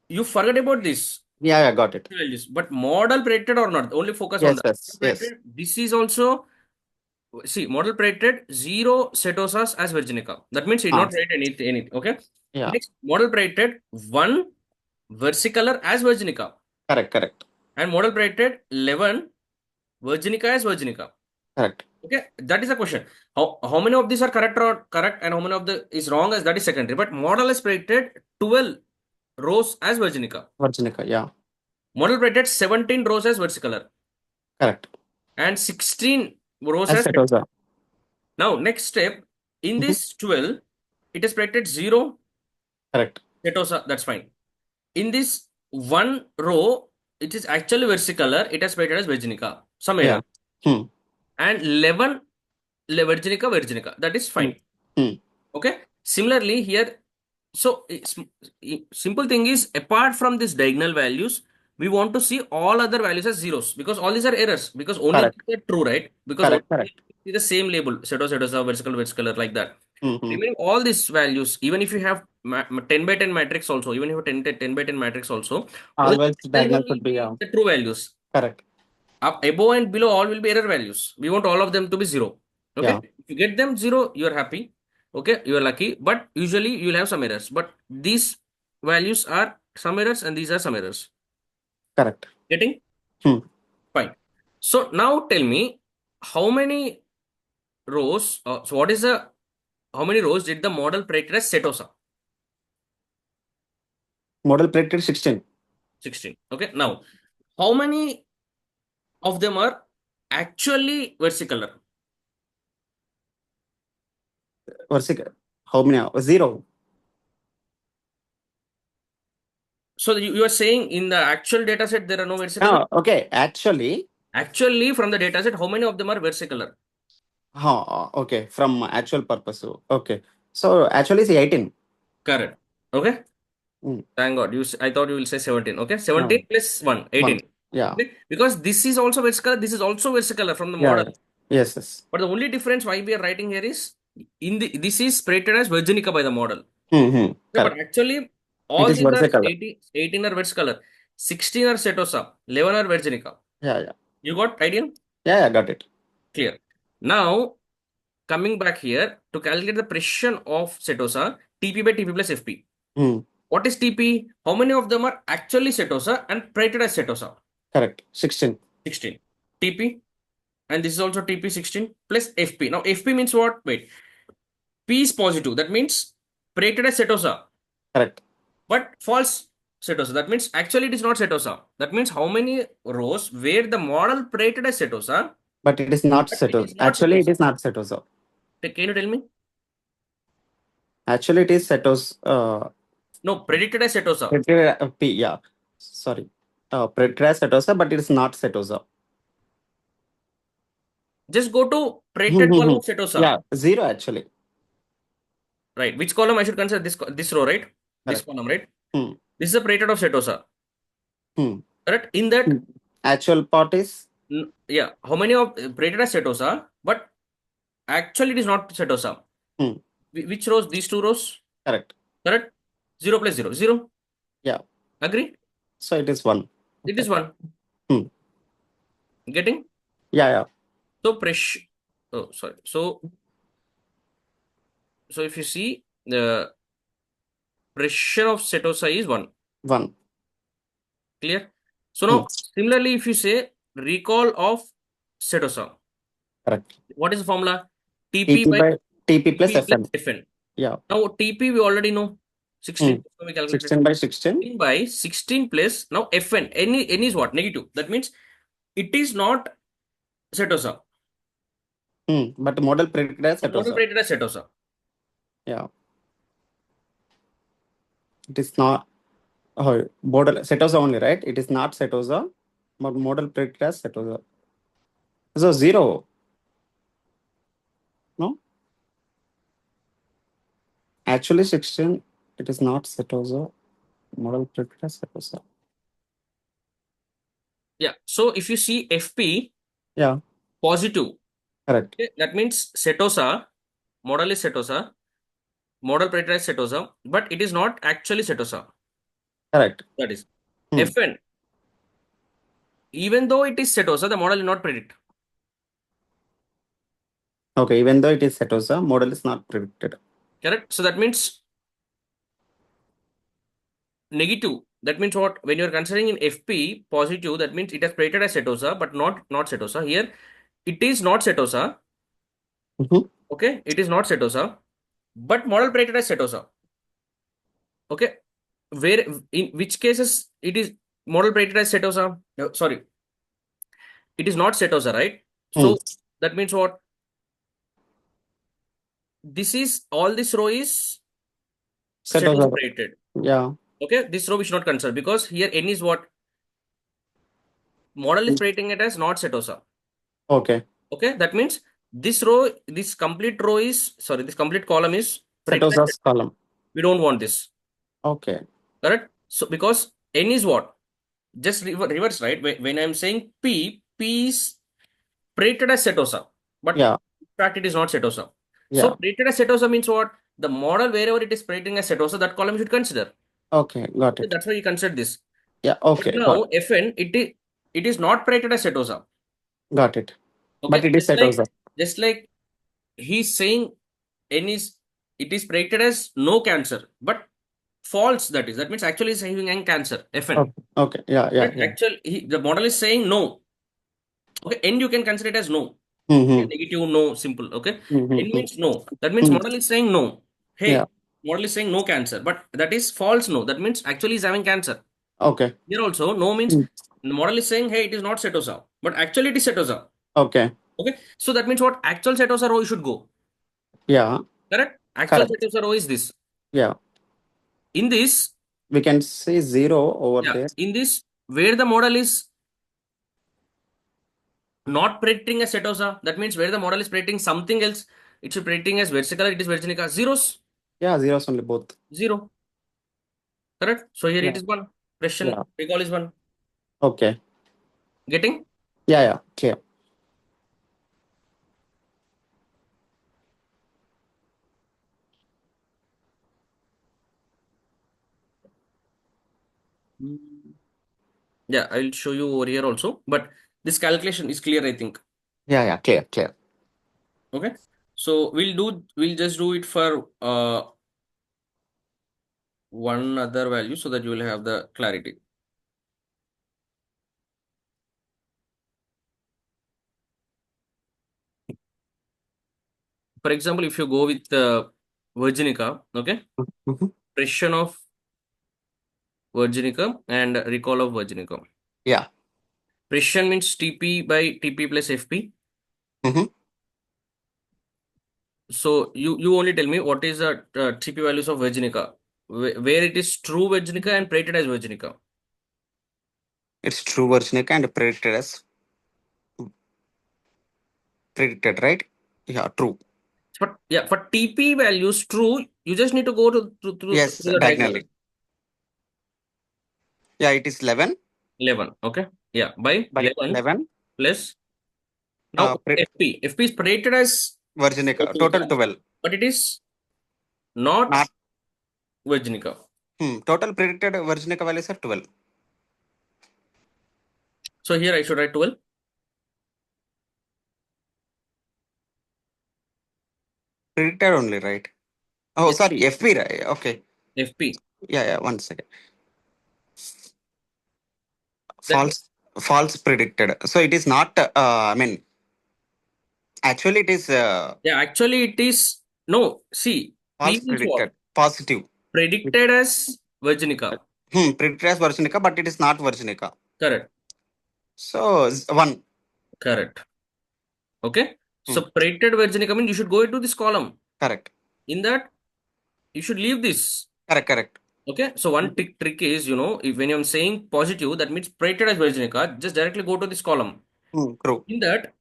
you forget about this Yeah, yeah, got it. values, but model predicted or not, only focus on Yes, that. yes, yes. Predicted, this is also, see, model predicted zero setosas as Virginica. That means he did Ah, not write anything. Okay. yeah, Next, model predicted one versicolor as Virginica, correct, correct, and model predicted 11 Virginica as Virginica. correct. Okay, that is the question. How many of these are correct or correct, and how many of the is wrong, as that is secondary. But model has predicted 12 rows as Virginica. Virginica, yeah, Model predicted 17 rows as versicolor correct. and 16 rows As as. Setosa, Now, next step, in mhm, this 12, it is predicted 0 correct. setosa. That's fine. In this one row, it is actually versicolor. It has predicted as Virginica. Some Yeah. error. Hmm. And 11 Virginica. That is Hmm. fine. Hmm. Okay. Similarly, here, so simple thing is, apart from these diagonal values, we want to see all other values as zeros, because all these are errors, because only Correct, these are true, right? Because only correct, correct. see the same label, setosa, versicolor, like that. Mm-hmm. Remaining all these values, even if you have 10 by 10 matrix also, even if you have 10 by 10 matrix also, only Always this diagonal one will should be be the true values. correct. Up above and below all will be error values. We want all of them to be zero. Okay. Yeah, If you get them zero, you are happy. Okay. You are lucky. But usually you will have some errors. But these values are some errors and these are some errors. correct. Getting? Hmm. Fine. So now tell me how many rows, so what is the, how many rows did the model predict as Setosa? Model predicted 16. 16. Okay. Now, how many of them are actually versicolor? Versicolor. How many? Zero. So you are saying in the actual data set there are no versicolor? Oh, okay. Actually, Actually, from the data set, how many of them are versicolor? okay. From actual purpose. Okay. So actually, it's 18. Correct. Okay. Hmm. Thank God. I thought you will say 17. Okay. 17 No, plus 1, one. 18. Yeah. Okay. Because this is also versicolor, this is also versicolor from the Yeah. model. Yeah. Yes. Yes. But the only difference why we are writing here is, in the this is predicted as Virginica by the model. Mm-hmm. Okay, but Correct. actually, It all is these are versicolor. 18 are versicolor, 16 are Setosa, 11 are Virginica. Yeah. Yeah. You got idea? Yeah. Yeah. Got it. Clear. Now, coming back here, to calculate the precision of Setosa, TP by TP plus FP. Hmm. What is TP? How many of them are actually Setosa and predicted as Setosa? Correct. 16. 16. TP, and this is also TP 16 plus FP. Now, FP means what? Wait. P is positive. That means predicted as Setosa, Correct. but false Setosa. That means actually it is not Setosa. That means how many rows where the model predicted as Setosa, But it is not but it Setosa. is not Actually, it Setosa. is not Setosa. Can you tell me? Actually, it is Setosa. No, predicted as Setosa. P. Yeah. Sorry. Predicted as Setosa, but it is not Setosa. Just go to predicted column of Setosa. Yeah. Zero actually. Right. Which column I should consider? This row, right? This Correct. column, right? Hmm. This is the predicted of Setosa. Hmm. Correct? In that, Actual part is yeah, how many of predicted as Setosa, but Actually, it is not Setosa. Hmm. Which rows? These two rows? Correct. Correct? 0 plus 0. 0. Yeah. Agree? So it is 1. It Okay. is 1. Hmm. Getting? Yeah, yeah. So pressure. Oh, sorry. So if you see, the pressure of Setosa is 1. 1. Clear? So Hmm. now, similarly, if you say recall of Setosa, Correct. what is the formula? TP TP by by TP plus TP plus FN. Fn. Yeah. Now, TP we already know. 16. Hmm. So we calculated 16 by 16. 16 by 16 plus now Fn. N is what? Negative. That means it is not Setosa. Hmm. But model predicted as But model Setosa. predicted as Setosa. Yeah. It is not. Oh, model Setosa only, right? It is not Setosa, but model predicted as Setosa. So 0. No? Actually 16. It is not Setosa. Model predicted as Setosa. Yeah. So if you see FP Yeah. positive, Correct. okay, that means Setosa, model is Setosa, model predicted as Setosa, but it is not actually Setosa. Correct. That is Hmm. Fn. Even though it is Setosa, the model will not predict. Okay. Even though it is Setosa, model is not predicted. Correct? So that means negative. That means what? When you are considering in FP positive, that means it has predicted as Setosa, but not Setosa. Here, it is not Setosa. Mhm. Okay, it is not Setosa, but model predicted as Setosa. Okay, where in which cases it is model predicted as Setosa? No, sorry, it is not Setosa, right? Hmm. So that means what? This is all this row is Setosa Setosa. predicted. Yeah. Okay, this row we should not consider because here n is what? Model is predicting it as not Setosa. Okay. Okay, that means this row, this complete row is, sorry, this complete column is predicted as Setosa's Setosa. column. We don't want this. Okay. Correct? So because n is what? Just reverse, right? When I'm saying P is predicted as Setosa, but Yeah. in fact it is not Setosa. So Yeah. predicted as Setosa means what? The model wherever it is predicting as Setosa, that column you should consider. Okay. Got Okay, it. that's why you consider this. Yeah. But Okay. now Fn, it is not predicted as Setosa. Got it. But Okay, it is Setosa. just like he's saying n is it is predicted as no cancer, but false that is. That means actually is having an cancer, Fn. Okay. Okay. Yeah. Yeah. But Yeah. actually the model is saying no. Okay, n you can consider it as no. Mm-hmm. Negative no, simple. Okay, n Mm-hmm. means no. That means Mm. model is saying no. Hey, Yeah. model is saying no cancer, but that is false no. That means actually is having cancer. Okay. Here also no means Mm. the model is saying hey it is not Setosa, but actually it is Setosa. Okay. Okay, so that means what? Actual Setosa row you should go. Yeah. Correct? Actual Correct. Setosa row is this. Yeah. In this, We can say 0 over yeah, there. in this where the model is not predicting a Setosa, that means where the model is predicting something else, it should predicting as versicolor, it is Virginica. Zeros, Yeah. Zeros only both. 0. Correct? So here it Yeah. is 1. Question Yeah. recall is 1. Okay. Getting? Yeah. Yeah. Clear. Yeah, I'll show you over here also. But this calculation is clear, I think. Yeah. Yeah. Clear. Clear. Okay. So we'll just do it for one other value so that you will have the clarity. For example, if you go with Virginica, okay, Mm-hmm. precision of Virginica and recall of Virginica. Yeah. Precision means TP by TP plus FP. Mm-hmm. So you only tell me what is the TP values of Virginica, where it is true Virginica and predicted as Virginica. It's true Virginica and predicted, right? Yeah. True. But yeah, for TP values true, you just need to go Yes. through the diagonal. Diagonally. Yeah. It is 11 11. Okay. Yeah. By by 11 11. plus now Pre- FP. FP is predicted as Virginica. Total Virginica, 12. but it is not Not Virginica. total predicted Virginica values are 12. So here I should write 12. Predicted only, right? Oh, Yes, sorry, FP, right? Okay. FP. Yeah, 1 second. That means, False predicted. So it is not, I mean, actually it is yeah, actually it is, no, see, P false means what? predicted. Positive. Predicted as Virginica. Predicted as Virginica, but it is not Virginica. Correct. So 1. Correct. Okay. Hmm, So predicted Virginica means you should go into this column. Correct. In that, you should leave this. Correct. Okay. So one trick is, if when I'm saying positive, that means predicted as Virginica, just directly go to this column. True. In that,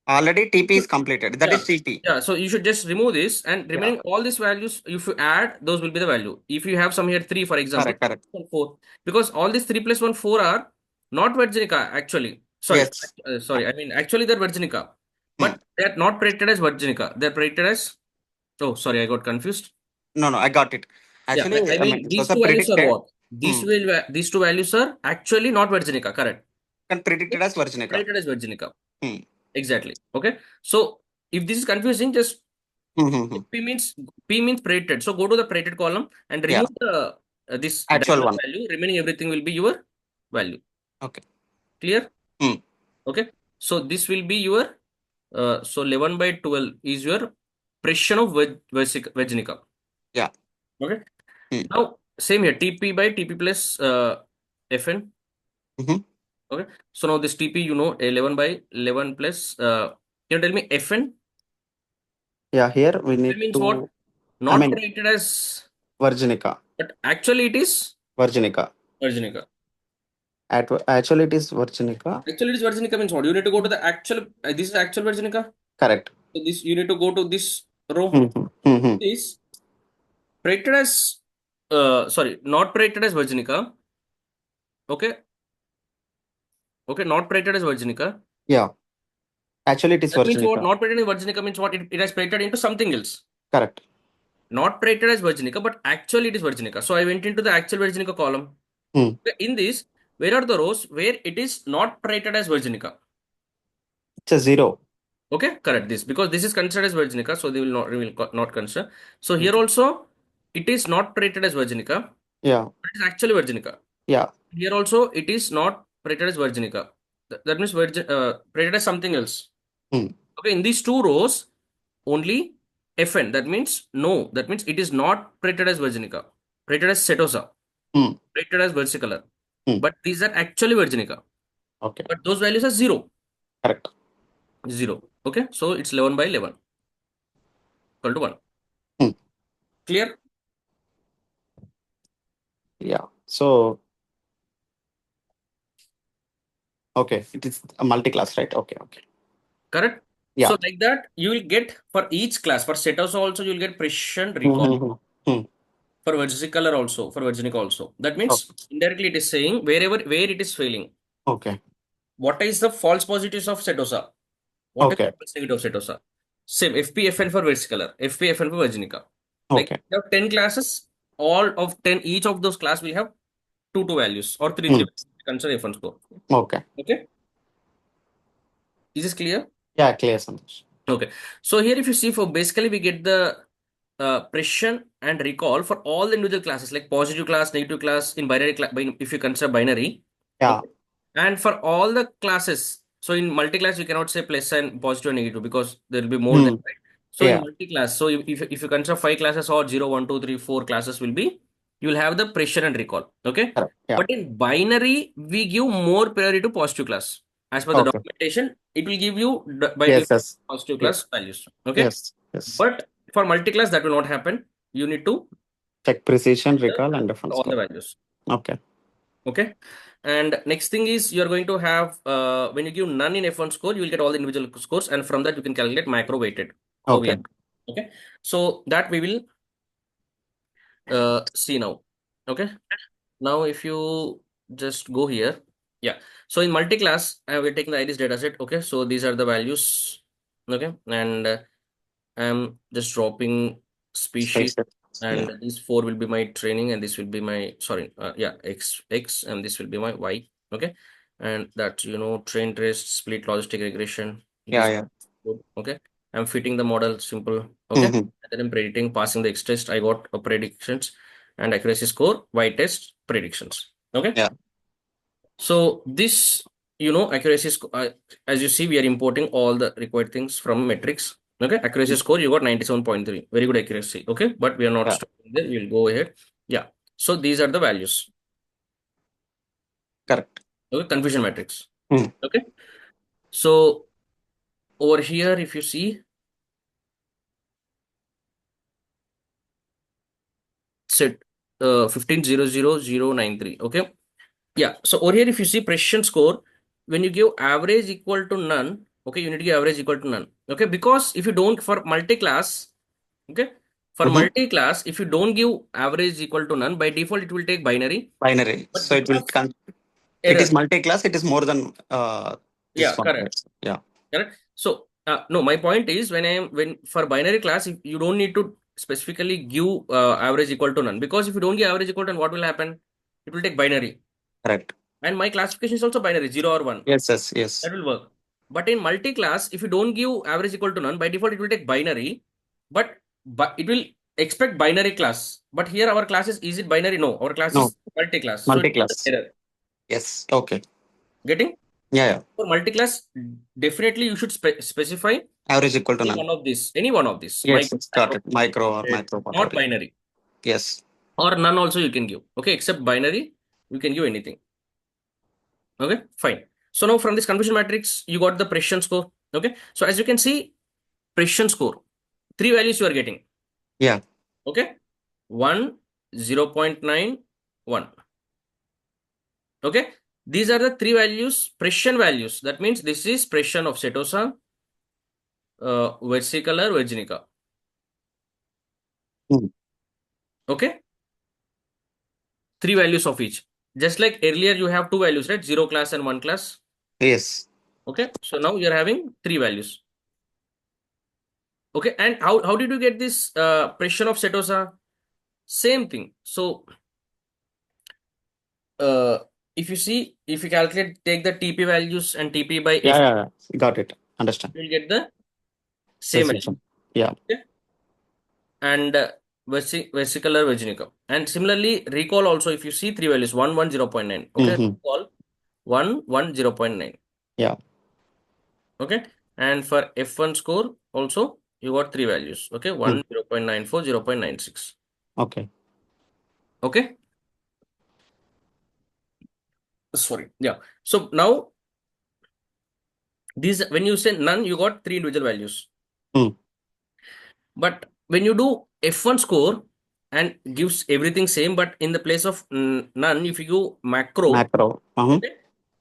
Already you TP is should, completed. That yeah, is TP. yeah. So you should just remove this and Yeah. remaining all these values, if you add, those will be the value. If you have some here 3, for example, Correct. 4, because all these 3 plus 1, 4 are not Virginica actually. Sorry, Yes. sorry. I mean, actually they're Virginica, Hmm. but they're not predicted as Virginica. They're predicted as, oh, sorry, I got confused. No, I got it. Yeah, Actually, I I will, mean, these those are two values are predicted what? These two values are actually not Virginica, correct? and predicted as Virginica. Predicted as Virginica. Hmm. Exactly. Okay. So if this is confusing, just Hmm. P means predicted. So go to the predicted column and Yeah. remove the this Actual diagonal one. value. Remaining everything will be your value. Okay. Clear? Hmm. Okay. So this will be your so 11 by 12 is your precision of Virginica. Yeah. Okay. Hmm. Now same here. TP by TP plus FN. Mhm. Okay. So now this TP, 11 by 11 plus can you tell me FN? Yeah, here we That need means what? to, I Not mean, predicted as, Virginica. but actually it is Virginica. Virginica. Actually, it is Virginica. Actually, it is Virginica means what? You need to go to the actual. This is actual Virginica. Correct. So this you need to go to this row. Mm-hmm. This predicted as, sorry, not predicted as Virginica. Okay, okay, not predicted as Virginica. Yeah. Actually, it is That means what? Virginica. Not predicted as Virginica means what? It has predicted into something else. Correct. Not predicted as Virginica, but actually it is Virginica. So I went into the actual Virginica column. Hmm. In this, where are the rows where it is not predicted as Virginica? It's a 0. Okay, correct this because this is considered as Virginica, so they will not consider. So here also it is not rated as Virginica, Yeah. but it is actually Virginica. Yeah. Here also it is not rated as Virginica. That means rated as something else. Hmm. Okay, in these two rows only FN. That means no. That means it is not rated as Virginica. Rated as Setosa. Hmm. Rated as versicolor. Hmm. But these are actually Virginica. Okay. But those values are 0. Correct. 0. Okay, so it's 11 by 11 equal to 1. Hmm. Clear? Yeah. So, okay, it is a multi-class, right? Okay. Correct? Yeah. So like that, you will get for each class, for Setosa also, you will get precision recall. Hmm. For versicolor also, for Virginica also. That means indirectly it is saying where it is failing. Okay. What is the false positives of Setosa? What is the Okay. false negative of Setosa? Same FPFN for versicolor, FPFN for Virginica. Like Okay. you have 10 classes, all of 10, each of those class will have 2 values or 3 Hmm. values. Consider F1 score. Okay. Okay. Is this clear? Yeah, clear, Santosh. Okay. So here if you see, for basically we get the precision and recall for all the individual classes like positive class, negative class in binary if you consider binary. Yeah. Okay. And for all the classes, so in multi-class you cannot say plus and positive and negative because there will be more than, right? So in Yeah. multi-class, so if you consider 5 classes or 0, 1, 2, 3, 4 classes will be, you will have the precision and recall. Okay. Correct. Yeah. But in binary, we give more priority to positive class. As per the Okay. documentation, it will give you by Yes. default Yes. positive Yeah. class values. Okay. Yes. Yes. But for multi-class, that will not happen. You need to Check precision, enter recall, and difference. all the values. Okay. Okay. And next thing is you're going to have, when you give none in F1 score, you will get all the individual scores. And from that, you can calculate micro weighted. Okay. Okay. So that we will see now. Okay. Now, if you just go here. Yeah. So in multi-class, we're taking the IRIS dataset. Okay. So these are the values. Okay. And I'm just dropping species, Spaces. and Yeah. these four will be my training, and this will be my, sorry, yeah, x, and this will be my y. Okay, and that, train trace, split, logistic regression. Yeah. This Yeah. good. Okay, I'm fitting the model, simple. Okay, Mm-hmm. and then I'm predicting, passing the x test. I got predictions and accuracy score, y test predictions. Okay, Yeah. so this, accuracy score, as you see, we are importing all the required things from metrics. Okay, accuracy score, you got 97.3, very good accuracy. Okay, but we are not Yeah. stopping there. We'll go ahead. Yeah. So these are the values. Correct. Okay, confusion matrix. Mm. Okay. So over here, if you see, set 1500093. Okay. Yeah. So over here, if you see precision score, when you give average equal to none, okay, you need to give average equal to none. Okay, because if you don't, for multi-class, okay, for Mm-hmm. multi-class, if you don't give average equal to none, by default it will take binary. Binary. But So it will because it is error, multi-class. It is more than this yeah, one. correct, Right? Yeah. correct. So no, my point is, when for binary class, if you don't need to specifically give average equal to none, because if you don't give average equal to none, what will happen? It will take binary, Correct. and my classification is also binary, 0 or 1. Yes. Yes. Yes. That will work. But in multi-class, if you don't give average equal to none, by default it will take binary, but it will expect binary class. But here our class is it binary? No, our class No. is multi-class. So it's Multi-class. an error. Yes. Okay. Getting? Yeah. Yeah. For multi-class, definitely you should specify Average equal to any none. one of these, any one of these, Yes. micro, It's got it. Micro or macro, macro, whatever. not binary, Yes. or none also you can give. Okay, except binary, you can give anything. Okay, fine. So now from this confusion matrix, you got the precision score. Okay, so as you can see, precision score, three values you are getting. Yeah. Okay, 1, 0.9, 1. Okay, these are the three values, precision values. That means this is precision of Setosa, versicolor, virginica. Mm. Okay, three values of each. Just like earlier, you have two values, right? 0 class and 1 class. Yes. Okay, so now you're having three values. Okay, and how did you get this precision of Setosa? Same thing. So uh, if you see, if you calculate, take the TP values and TP by Yeah. F, Yeah. Yeah. Got it. Understand. you will get the same value. Precision. Yeah. Okay? And vesicular vaginica. And similarly, recall also, if you see three values, 1, 1, 0.9. Okay, Mm-hmm. recall 1, 1, 0.9. Yeah. Okay, and for F1 score also, you got three values. Okay, 1, Mm. 0.94, 0.96. Okay. Okay, sorry. Yeah. So now, these, when you say none, you got three individual values. Mm. But when you do F1 score and gives everything same, but in the place of none, if you go macro, Macro. Uh-huh. okay,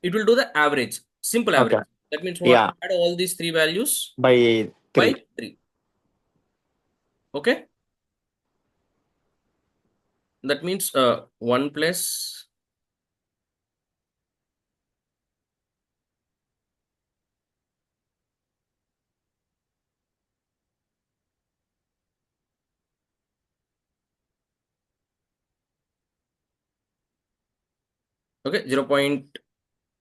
it will do the average, simple Okay. average. That means what? Yeah. Add all these three values By by 3. 3. Okay, that means 1 plus okay, 0.97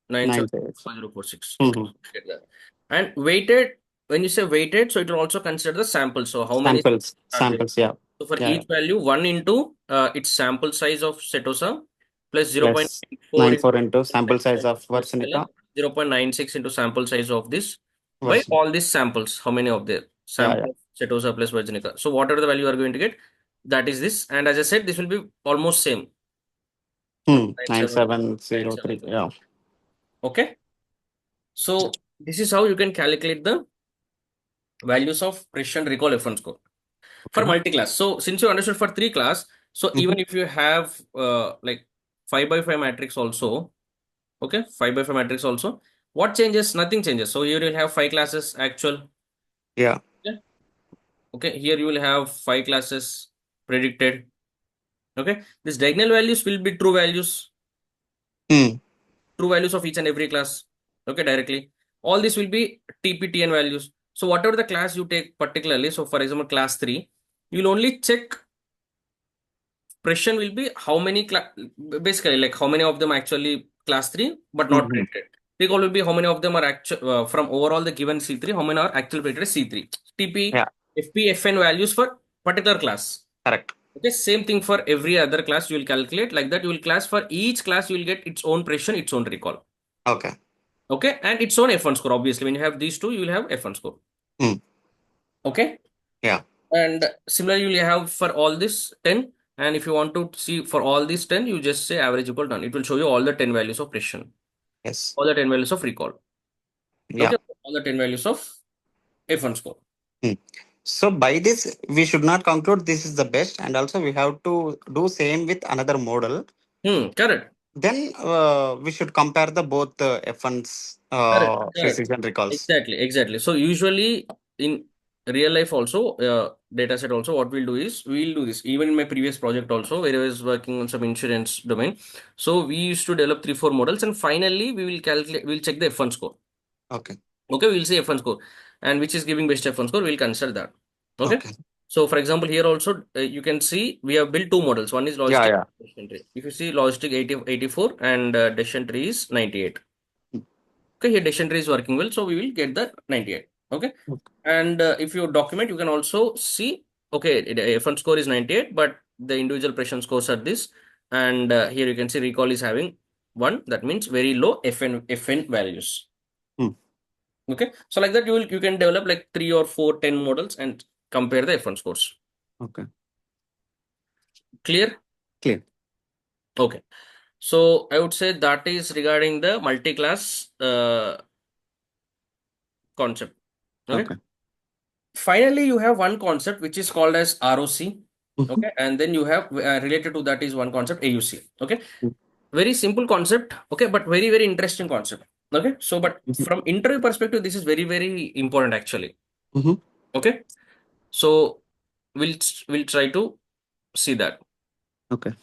9 days. 0.046. Okay, Mm-hmm. get that. And weighted, when you say weighted, so it will also consider the sample. So how many Samples. are there? Samples. Yeah. So for Yeah. Yeah. each value, 1 into its sample size of Setosa plus Plus 0.94 into 9.4 into sample sample size size of of Versicolor, Versinica 0.96 into sample size of this, by version. all these samples. How many of the Yeah. Yeah. sample of Setosa plus Virginica? So whatever the value you are going to get, that is this. And as I said, this will be almost same. Hmm. 97, 9703. Yeah. okay. So this is how you can calculate the values of precision recall F1 score for Okay. multi-class. So since you understood for three class, so Mm-hmm. even if you have like 5 by 5 matrix also, okay, 5 by 5 matrix also, what changes? Nothing changes. So here you'll have 5 classes actual. Yeah. Okay, okay, here you will have 5 classes predicted. Okay, these diagonal values will be Hmm. true values of each and every class. Okay, directly. All this will be TPTN values. So whatever the class you take particularly, so for example, class 3, you'll only check pressure will be how many, basically like how many of them actually class 3, but not Mm-hmm. predicted. Recall will be how many of them are actual from overall the given C3, how many are actually predicted as C3. TP, Yeah, FP, FN values for particular class. correct. Okay, same thing for every other class you will calculate like that. You will class for each class, you will get its own pressure, its own recall. Okay. Okay, and its own F1 score. Obviously, when you have these two, you will have F1 score. Mm. Okay, Yeah. and similarly, you will have for all this 10. And if you want to see for all these 10, you just say average equal done. It will show you all the 10 values of pressure, Yes. all the 10 values of recall. Yeah. Okay, all the 10 values of F1 score. Mm. So by this, we should not conclude this is the best, and also we have to do same with another model. Correct. Then we should compare the both F1's Correct. Correct. precision recalls. Exactly. Exactly. So usually in real life also, data set also, what we'll do is we'll do this. Even in my previous project also, where I was working on some insurance domain. So we used to develop 3, 4 models, and finally we will calculate. We'll check the F1 score. Okay. Okay, we'll see F1 score, and which is giving best F1 score. We'll consider that. Okay. Okay. So for example, here also you can see we have built two models. One is Yeah. logistic. Yeah. Decision tree. If you see logistic 84 and decision tree is 98. Mm. Okay, here decision tree is working well, so we will get the 98. Okay, Okay. and if you document, you can also see, okay, F1 score is 98, but the individual pressure scores are this, and here you can see recall is having 1. That means very low FN values. Mm. Okay, so like that you can develop like 3 or 4, 10 models and compare the F1 scores. Okay. Clear? Clear. Okay. So I would say that is regarding the multi-class concept. Okay. Okay. Finally, you have one concept which is called as ROC. Mhm. Okay, and then you have related to that is one concept AUC. Okay, Mm. very simple concept. Okay, but very very interesting concept. Okay, so but Mhm. from interview perspective, this is very very important actually. Mhm. Okay, so we'll try to see that. Okay.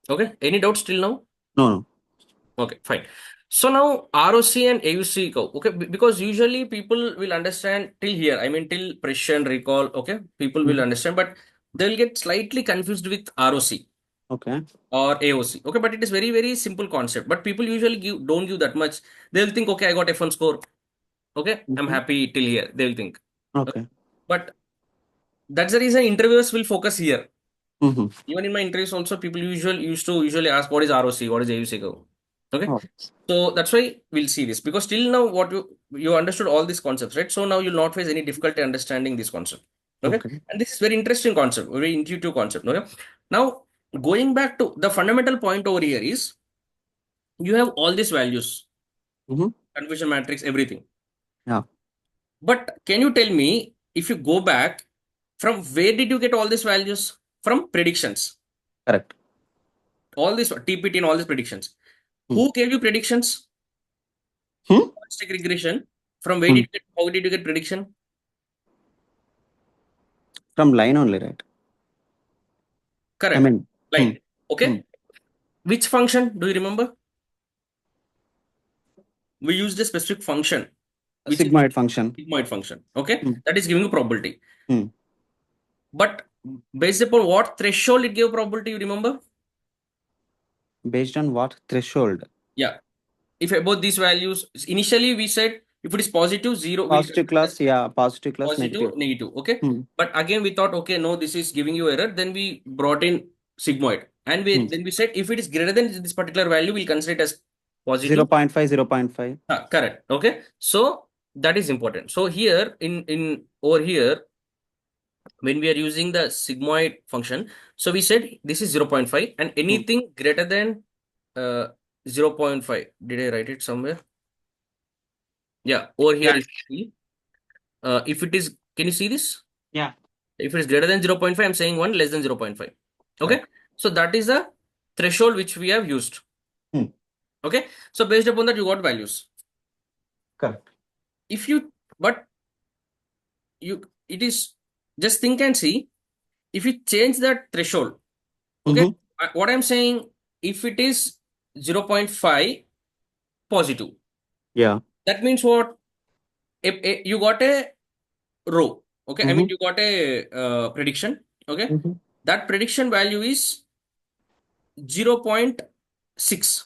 Okay, any doubts till now? No. No. Okay, fine. So now ROC and AUC go. Okay, because usually people will understand till here. I mean till pressure and recall. Okay, people will Mhm. understand, but they'll get slightly confused with ROC Okay. or AOC. Okay, but it is very very simple concept. But people usually don't give that much. They'll think, okay, I got F1 score. Okay, I'm Mhm. happy till here. They'll think. Okay? Okay. But that's the reason interviewers will focus here. Mhm. Even in my interviews also, people usually ask what is ROC, what is AUC go. Okay. Oh. So that's why we'll see this because till now what you understood all these concepts, right? So now you'll not face any difficulty understanding this concept. Okay. Okay. And this is very interesting concept, very intuitive concept. Okay. Now going back to the fundamental point over here is you have all these values, Mhm. confusion matrix, everything. Yeah. But can you tell me if you go back, from where did you get all these values? From predictions. Correct. All this TPT and all these predictions. Mm. Who gave you predictions? Hmm? Logistic regression. From where did Mm. you get, how did you get prediction? From line only, right? I Correct. mean, mm. Line. Mm. Okay. Which function do you remember? We used a specific function, which is Sigmoid function. sigmoid function. Okay. Mm. That is giving a probability. Mm. But based upon what threshold it gave probability, you remember? Based on what threshold? Yeah. If about these values, initially we said if it is positive, 0 will Positive consider class, yeah. Positive class, positive, negative. negative. Okay. Mm. But again, we thought, okay, no, this is giving you error. Then we brought in sigmoid. And Mm. then we said if it is greater than this particular value, we'll consider it as positive. 0.5, 0.5. Correct. Okay. So that is important. So here in over here, when we are using the sigmoid function, so we said this is 0.5 and Mm. anything greater than uh, 0.5. Did I write it somewhere? Yeah, over here Yeah. is if it is, can you see this? Yeah. If it is greater than 0.5, I'm saying 1, less than 0.5. Okay. Correct. So that is the threshold which we have used. Mm. Okay. So based upon that, you got values. Correct. If you, but it is just think and see if you change that threshold. Okay. Mm-hmm. What I'm saying, if it is 0.5 positive, Yeah. that means what? If you got a row. Okay, I mean Mm-hmm. you got a prediction. Okay, Mm-hmm. that prediction value is 0.6.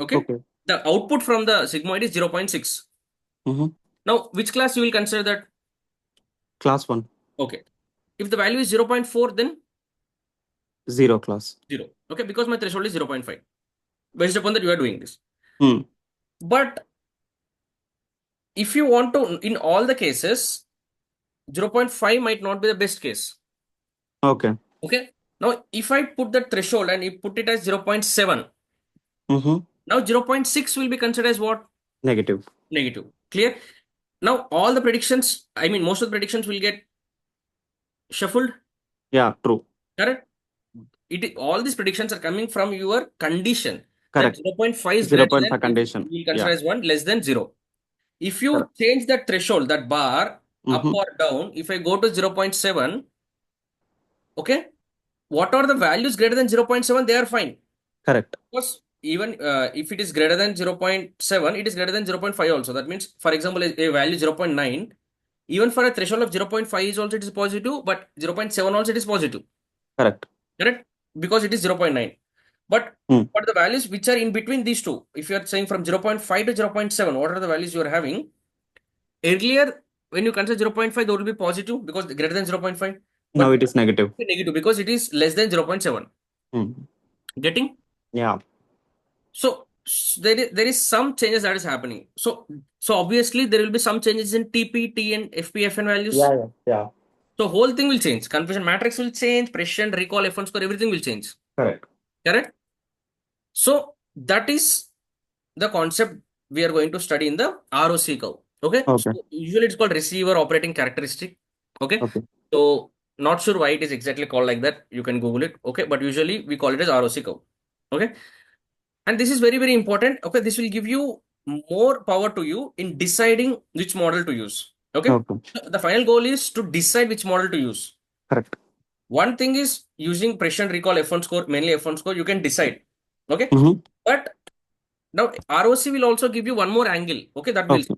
Okay, Okay. the output from the sigmoid is 0.6. Mm-hmm. Now, which class you will consider that? Class 1. Okay, if the value is 0.4, then 0 class. 0. Okay, because my threshold is 0.5. Based upon that, you are doing this. Mm. But if you want to, in all the cases, 0.5 might not be the best case. Okay. Okay. Now, if I put the threshold and you put it as 0.7, Mm-hmm. now 0.6 will be considered as what? Negative. Negative. Clear? Now, all the predictions, I mean, most of the predictions will get shuffled. Yeah, true. Correct? All these predictions are coming from your condition that Correct. 0.5 is Zero greater point than, five condition. you will Yeah. consider as 1, less than 0. If you Correct. change that threshold, that bar, up Mm-hmm. or down, if I go to 0.7, okay, what are the values greater than 0.7? They are fine. Correct. Because even if it is greater than 0.7, it is greater than 0.5 also. That means, for example, a value 0.9, even for a threshold of 0.5 is also it is positive, but 0.7 also it is positive. Correct. Correct? Because it is 0.9. But Mm. what are the values which are in between these two? If you are saying from 0.5 to 0.7, what are the values you are having? Earlier, when you consider 0.5, they will be positive because greater than 0.5. Now But it is negative. negative because it is less than 0.7. Mm. Getting? Yeah. So there is some changes that is happening. So obviously there will be some changes in TP, T, and FPFN values. Yeah, yeah. Yeah. So whole thing will change. Confusion matrix will change, precision, recall, F1 score, everything will change. Correct. Correct? So that is the concept we are going to study in the ROC curve. Okay. Okay. So usually it's called receiver operating characteristic. Okay. Okay. So not sure why it is exactly called like that. You can Google it. Okay. But usually we call it as ROC curve. Okay. And this is very, very important. Okay. This will give you more power to you in deciding which model to use. Okay. Okay. The final goal is to decide which model to use. Correct. One thing is using precision recall F1 score, mainly F1 score, you can decide. Okay. Mm-hmm. But now ROC will also give you one more angle. Okay. That will, Okay.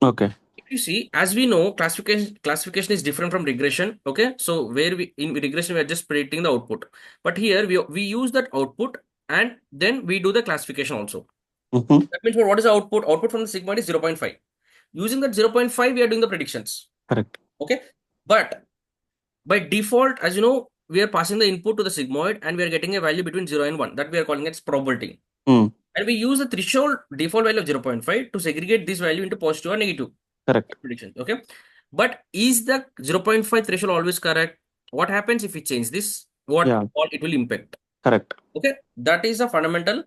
Okay. if you see, as we know, classification is different from regression. Okay. So where we in regression we are just predicting the output. But here we use that output and then we do the classification also. Mm-hmm. That means what is the output? Output from the sigmoid is 0.5. Using that 0.5, we are doing the predictions. Correct. Okay. But by default, as you know, we are passing the input to the sigmoid and we are getting a value between 0 and 1 that we are calling as probability. Mm. And we use the threshold default value of 0.5 to segregate this value into positive or negative Correct. predictions. Okay. But is the 0.5 threshold always correct? What happens if we change this? What Yeah. all it will impact? Correct. Okay. That is a fundamental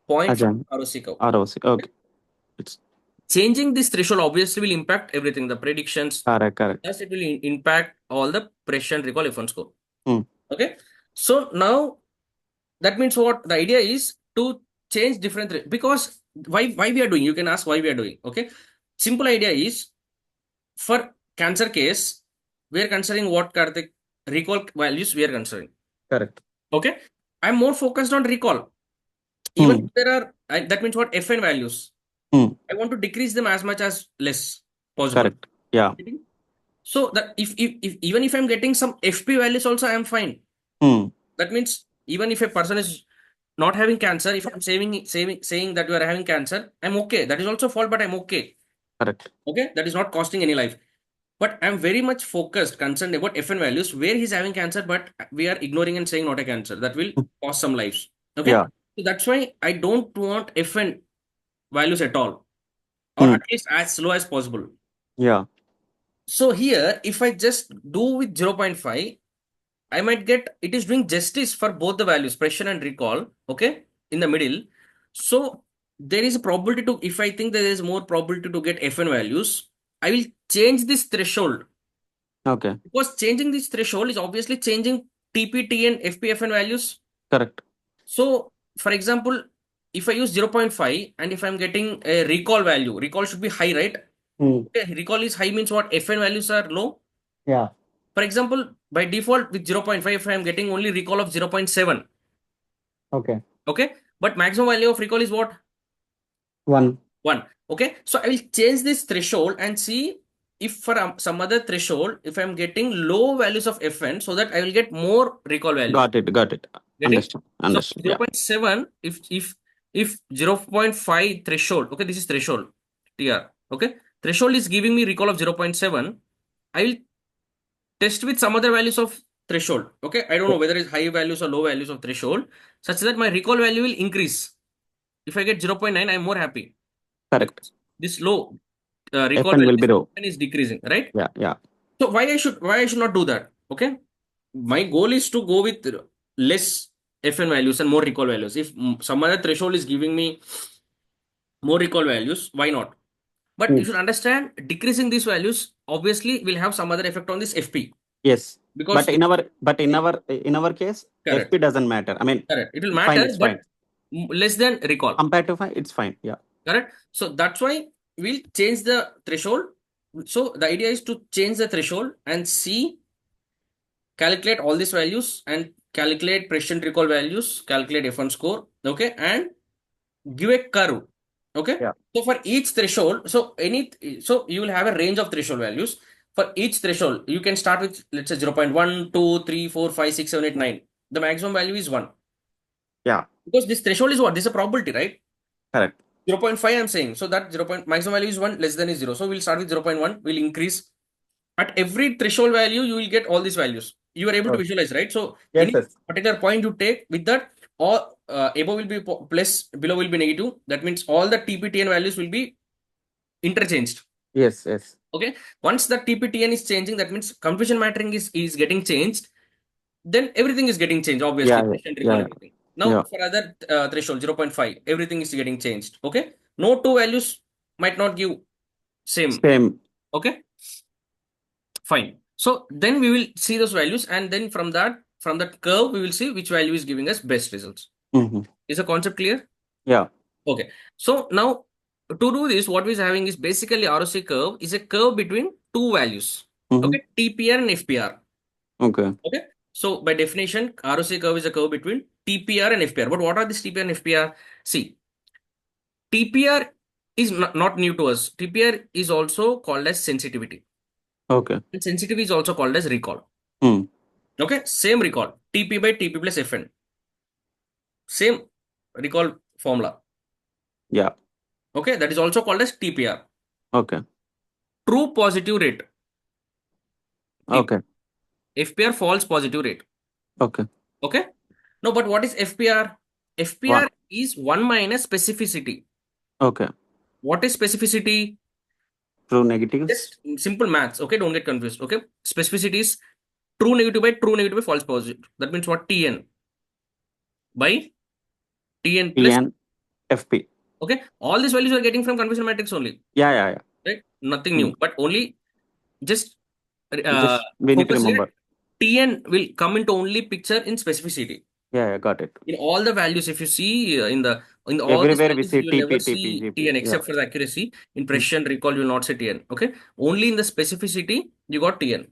point from Again. ROC curve. ROC. Okay. It's Changing this threshold obviously will impact everything, the predictions, correct. Correct. thus it will impact all the precision recall F1 score. Mm. Okay. So now that means what the idea is to change different because why we are doing, you can ask why we are doing. Okay. Simple idea is for cancer case, we are considering what Karthik recall values we are considering. Correct. Okay. I'm more focused on recall. Even Mm. if there are, that means what FN values, Mm. I want to decrease them as much as less possible. Correct. Yeah. So that if even if I'm getting some FP values also, I'm fine. Mm. That means even if a person is not having cancer, if I'm saying that you are having cancer, I'm okay. That is also fault, but I'm okay. Correct. Okay, that is not costing any life. But I'm very much focused, concerned about FN values where he's having cancer, but we are ignoring and saying not a cancer. That will Mm. cost some lives. Okay, Yeah. so that's why I don't want FN values at all, or Mm. at least as low as possible. Yeah. So here, if I just do with 0.5, I might get it is doing justice for both the values, pressure and recall, okay, in the middle. So there is a probability to, if I think there is more probability to get FN values, I will change this threshold Okay. because changing this threshold is obviously changing TPT and FPFN values. Correct. So, for example, if I use 0.5 and if I'm getting a recall value, recall should be high, right? Mm. Okay, recall is high means what? FN values are low. Yeah. For example, by default with 0.5, if I am getting only recall of 0.7, Okay. okay, but maximum value of recall is what? 1. 1. Okay. So I will change this threshold and see if for some other threshold, if I'm getting low values of Fn, so that I will get more recall values. Got it. Getting? Understand, So understand. Yeah, 0.7, if 0.5 threshold, okay, this is threshold TR. Okay. Threshold is giving me recall of 0.7. I will test with some other values of threshold. Okay. I don't know whether it's high values or low values of threshold, such that my recall value will increase. If I get 0.9, I'm more happy. correct. Because this low recall Fn value will be low. is decreasing, right? Yeah. So why I should not do that? Okay. My goal is to go with less Fn values and more recall values. If some other threshold is giving me more recall values, why not? But you Mm. should understand decreasing these values obviously will have some other effect on this FP Yes, because in our case, correct, FP doesn't matter. I mean, correct. It will it's fine. matter, It's but fine. less than recall. Compared to fine, it's fine. Yeah. Correct. So that's why we'll change the threshold. So the idea is to change the threshold and see, calculate all these values and calculate precision recall values, calculate F1 score, okay, and give a curve, okay. Yeah. So for each threshold, so you will have a range of threshold values. For each threshold, you can start with, let's say, 0.1, 2, 3, 4, 5, 6, 7, 8, 9. The maximum value is 1. Yeah. Because this threshold is what? This is a probability, right? Correct. 0.5 I'm saying. So that 0. Maximum value is 1, less than is 0. So we'll start with 0.1, we'll increase. At every threshold value, you will get all these values. You are able to Oh, visualize, right? So yes, any yes, particular point you take with that, or above will be plus, below will be negative. That means all the TPTN values will be interchanged. yes. Okay. Once the TPTN is changing, that means confusion mattering is getting changed. Then everything is getting changed, obviously. Patient recall, Yeah. everything. Now Yeah. for other threshold 0.5, everything is getting changed. Okay. No two values might not give same. Same. Okay. Fine. So then we will see those values, and then from that curve, we will see which value is giving us best results. Hmm. Is the concept clear? Yeah. Okay. So now to do this, what we're having is basically ROC curve is a curve between two values. Hmm. Okay, TPR and FPR. Okay. Okay. So by definition, ROC curve is a curve between TPR and FPR. But what are these TPR and FPR? See, TPR is not new to us. TPR is also called as sensitivity. Okay. And sensitivity is also called as recall. Hmm. Okay, same recall. TP by TP plus Fn. Same recall formula. Yeah. Okay, that is also called as TPR. Okay. True positive rate. TP. Okay. FPR false positive rate. Okay. Okay. No, but what is FPR? FPR Wow. is 1 minus specificity. Okay. What is specificity? True negatives. Just simple maths. Okay, don't get confused. Okay, specificity is true negative by false positive. That means what? TN by TN plus. TN FP. Okay, all these values are getting from confusion matrix only, Yeah. right? Nothing Hmm. new, but only just uh, Just we need to focus here. remember. TN will come into only picture in specificity. Yeah. Got it. In all the values, if you see in all these Everywhere we values, see you will never TP, see GP. TN Yeah. except for the accuracy. In Hmm. precision recall, you will not see TN. Okay, only in the specificity you got TN.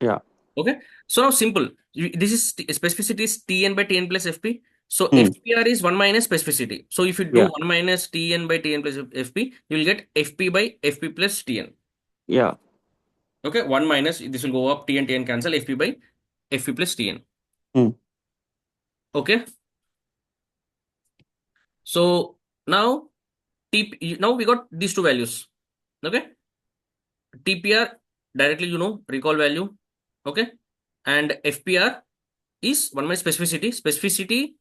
Yeah. Okay, so now simple. This is specificity is TN by TN plus FP. So Hmm. FPR is 1 minus specificity. So if you do Yeah. 1 minus TN by TN plus FP, you will get FP by FP plus TN. Yeah. Okay, 1 minus, this will go up, TN cancel, FP by FP plus TN. Hmm. Okay, so now now we got these two values. Okay, TPR directly recall value. Okay, and FPR is 1 minus specificity. Specificity,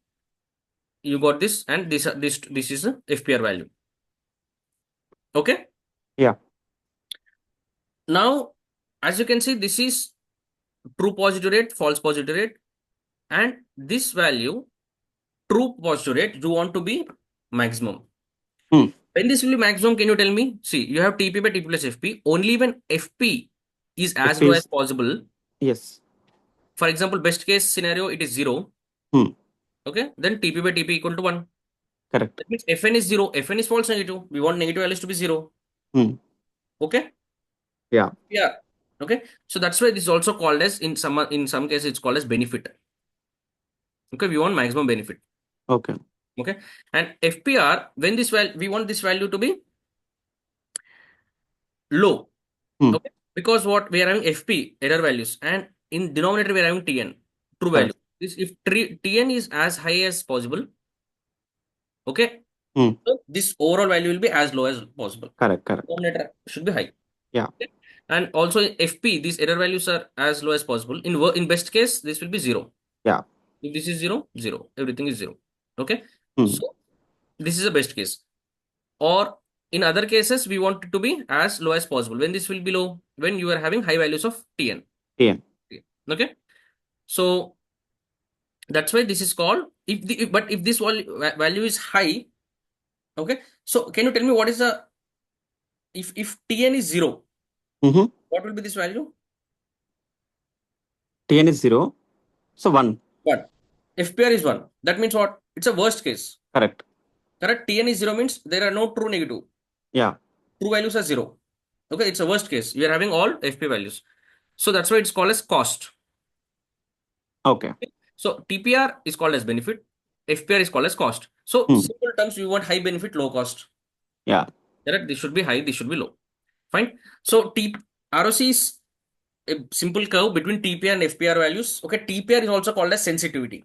you got this, and this is a FPR value. Okay, Yeah. now as you can see, this is true positive rate, false positive rate, and this value, true positive rate, you want to be maximum. Hmm. When this will be maximum, can you tell me? See, you have TP by TP plus FP. Only when FP is as FP low as is possible. yes. For example, best case scenario, it is 0. Hmm. Okay, then TP by TP equal to 1. Correct. That means Fn is 0. Fn is false negative. We want negative values to be 0. Hmm. Okay? Yeah. Yeah. Okay. So that's why this is also called as, in some cases it's called as benefit. Okay, we want maximum benefit. Okay. Okay. And FPR, when this value, we want this value to be low. Hmm. Okay. Because what we are having FP, error values, and in denominator we are having TN, true value. Correct. This if TN is as high as possible, okay, Hmm. so this overall value will be as low as possible. Correct. Correct. Denominator should be high. Yeah. Okay. And also in FP, these error values are as low as possible. In best case, this will be 0. Yeah. If this is 0, 0. Everything is 0. Okay. Hmm. So this is a best case. Or in other cases, we want it to be as low as possible. When this will be low? When you are having high values of TN. TN. Okay. So that's why this is called but if this value is high, okay. So can you tell me what is the if TN is 0, Mm-hmm. what will be this value? TN is 0. So 1. 1. FPR is 1. That means what? It's a worst case. Correct. Correct. TN is 0 means there are no true negative. Yeah. True values are 0. Okay, it's a worst case. We are having all FP values. So that's why it's called as cost. Okay. So TPR is called as benefit. FPR is called as cost. So Hmm. simple terms, we want high benefit, low cost. Yeah. Correct. This should be high, this should be low. Fine. So ROC is a simple curve between TPR and FPR values. Okay, TPR is also called as sensitivity.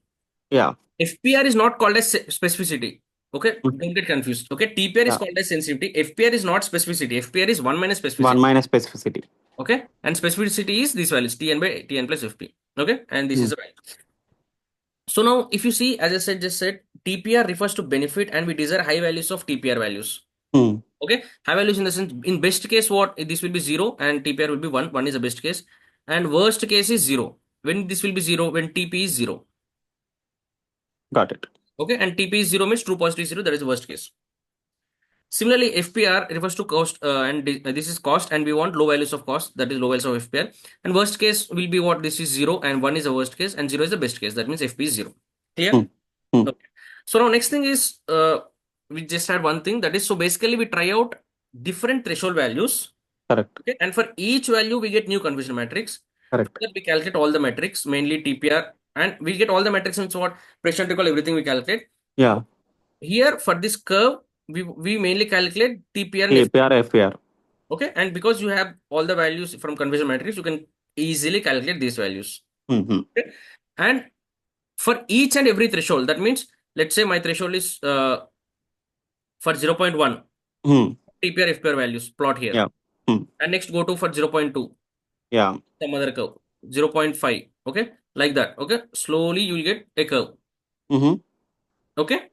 Yeah. FPR is not called as specificity. Okay, Mhm. don't get confused. Okay, TPR is Yeah. called as sensitivity. FPR is not specificity. FPR is 1 minus 1 specificity. minus specificity. Okay, and specificity is these values TN by TN plus FP. Okay, and this is the value. So now, if you see, as I said, just said, TPR refers to benefit, and we desire high values of TPR values. Hmm. Okay, high values in the sense, in best case, what this will be 0 and TPR will be 1. 1 is the best case, and worst case is 0. When this will be 0, when TP is 0. Got it. Okay, and TP is 0 means true positive 0. That is the worst case. Similarly, FPR refers to cost, and this is cost, and we want low values of cost. That is low values of FPR. And worst case will be what? This is 0, and 1 is the worst case, and 0 is the best case. That means FP is 0. Clear? Hmm. Hmm. Okay. So now next thing is we just had one thing, that is, so basically we try out different threshold values. Correct. Okay, and for each value we get new conversion matrix. Correct. We calculate all the metrics, mainly TPR, and we get all the metrics and so what pressure recall, everything we calculate. Yeah. Here for this curve, we mainly calculate TPR and TPR, FPR. Okay, and because you have all the values from conversion matrix, you can easily calculate these values. Mm-hmm. Okay? And for each and every threshold, that means, let's say my threshold is for 0.1, TPR, FPR values, plot here. Yeah. And next go to for 0.2, Yeah. some other curve, 0.5, okay, like that. Okay, slowly you will get a curve. Mm-hmm. Okay,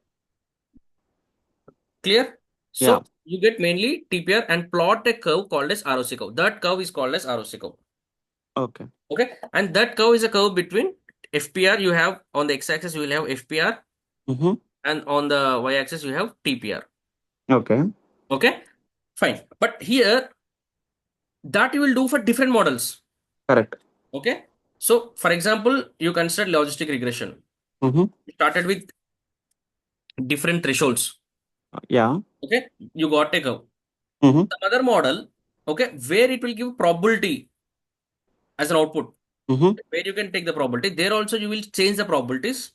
clear? So Yeah. you get mainly TPR and plot a curve called as ROC curve. That curve is called as ROC curve. Okay. Okay, and that curve is a curve between FPR. You have on the x-axis you will have FPR, Mm-hmm. and on the y-axis you have TPR. Okay. Okay, fine. But here that you will do for different models. Correct. Okay, so for example, you consider logistic regression. Mm-hmm. You started with different thresholds. Yeah. Okay, you got a curve. Mm-hmm. Some other model, okay, where it will give probability as an output, Mm-hmm. where you can take the probability. There also you will change the probabilities.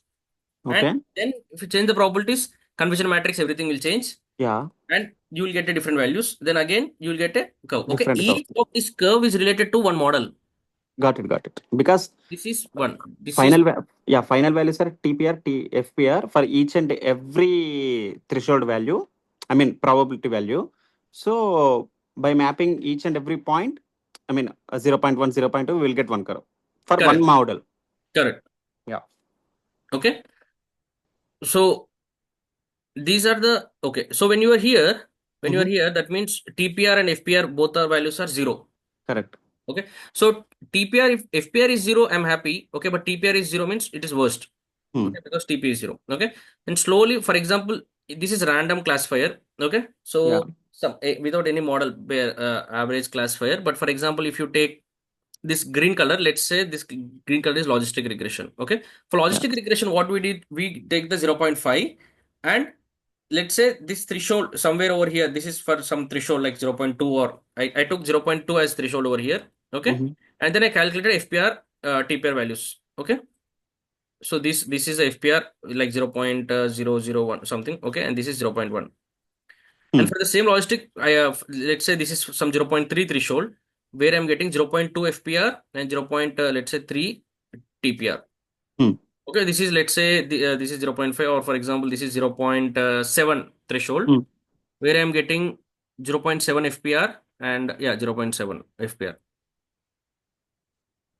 Okay. And then if you change the probabilities, conversion matrix, everything will change. Yeah. And you will get a different values. Then again, you will get a curve. Okay, Different curve. each of this curve is related to one model. Got it. Got it. Because This is one. This final is final values are TPR, FPR for each and every threshold value. I mean probability value. So by mapping each and every point, I mean 0.1, 0.2, we will get one curve for correct. one model. Correct. Yeah. Okay. So these are the okay. So when you are here, that means TPR and FPR both our values are 0. Correct. Okay. So TPR, if FPR is 0, I'm happy. Okay, but TPR is 0 means it is worst. Okay, because TP is 0. Okay. And slowly, for example, this is random classifier. Okay. So without any model average classifier. But for example, if you take this green color, let's say this green color is logistic regression. Okay. For logistic regression, what we did, we take the 0.5 and let's say this threshold somewhere over here. This is for some threshold like 0.2, or I took 0.2 as threshold over here. Okay. And then I calculated FPR, TPR values. Okay. So this is a FPR like 0.001 something, okay, and this is 0.1. And Hmm. for the same logistic, I have, let's say this is some 0.3 threshold where I'm getting 0.2 FPR and 0. Let's say 3 TPR. Hmm. Okay, this is, let's say this is 0.5, or for example this is 0.7 threshold Hmm. where I'm getting 0.7 FPR and yeah 0.7 FPR.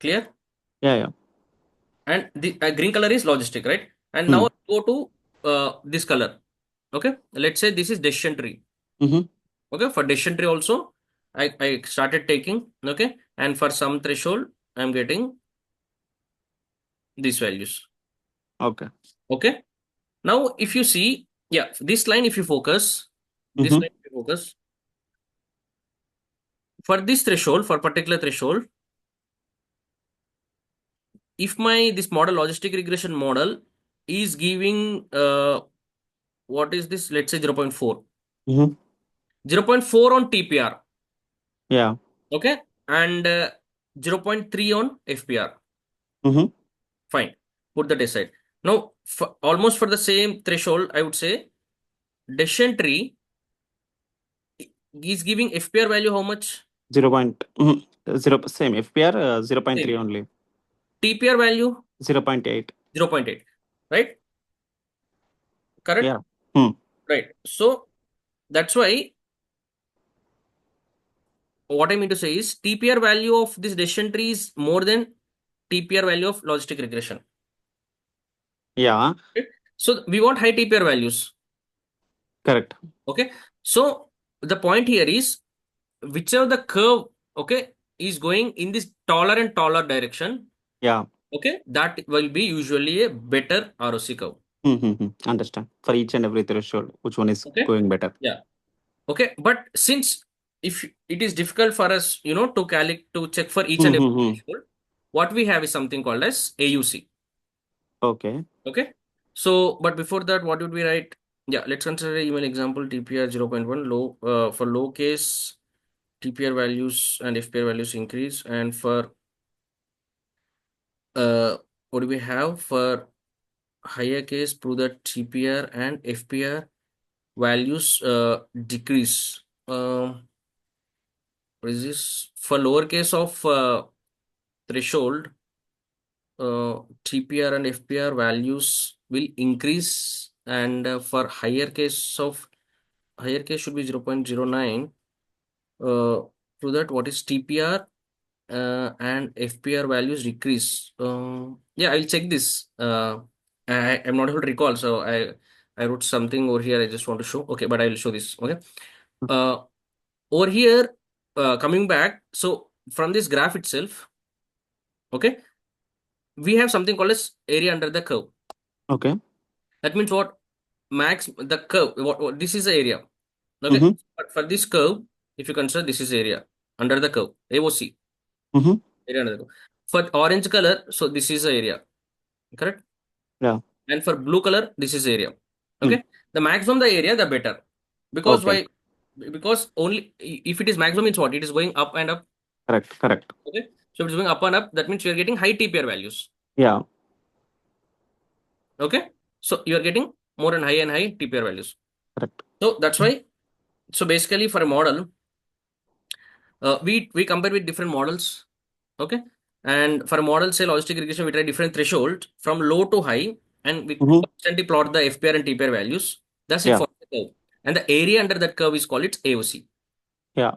Clear? Yeah, yeah. And the green color is logistic, right? And Hmm. now go to this color. Okay, let's say this is decision tree. Mm-hmm. Okay, for decision tree also, I started taking, okay, and for some threshold, I'm getting these values. Okay. Okay, now if you see, yeah, this line, if you focus, this Mm-hmm. line, if you focus, for this threshold, for particular threshold, if my this model logistic regression model is giving what is this? Let's say 0.4. Mm-hmm. 0.4 on TPR, Yeah. okay, and 0.3 on FPR. Mm-hmm. Fine, put that aside. Now, for, almost for the same threshold, I would say decision tree is giving FPR value how much? 0. Zero same FPR 0.3 Same. only. TPR value 0.8. 0.8, right? Correct? Yeah. Hmm. Right. So that's why what I mean to say is TPR value of this decision tree is more than TPR value of logistic regression. Yeah. Right? So we want high TPR values. Correct. Okay. So the point here is whichever the curve, okay, is going in this taller and taller direction, Yeah. okay, that will be usually a better ROC curve. Mm-hmm. Understand. For each and every threshold, which one is Okay. going better? Yeah. Okay. But since if it is difficult for us, to check for each and every Mm-hmm. threshold, what we have is something called as AUC. Okay. Okay. So, but before that, what would we write? Yeah, let's consider a email example TPR 0.1 low for low case TPR values and FPR values increase, and for what do we have for higher case prove that TPR and FPR values decrease. What is this? For lower case of threshold, TPR and FPR values will increase, and for higher case should be 0.09. To that, what is TPR and FPR values decrease? Yeah, I'll check this. I'm not able to recall, so I wrote something over here. I just want to show. Okay, but I will show this. Okay. Uh, over here, coming back. So from this graph itself, okay, we have something called as area under the curve. Okay. That means what? Max the curve. What this is the area. Okay. Mm-hmm. But for this curve, if you consider this is area under the curve, AOC, Mm-hmm. area under the curve. For orange color, so this is the area, correct? Yeah. And for blue color, this is area. Hmm. Okay. The maximum the area, the better. Because Okay. why? Because only if it is maximum means what? It is going up and up. Correct. Correct. Okay. So if it is going up and up, that means you are getting high TPR values. Yeah. Okay. So you are getting more and high TPR values. Correct. So that's why. So basically, for a model, we compare with different models. Okay. And for a model, say logistic regression, we try different thresholds from low to high, and we Mm-hmm. constantly plot the FPR and TPR values. That's it Yeah. for the curve. And the area under that curve is called its AOC. Yeah.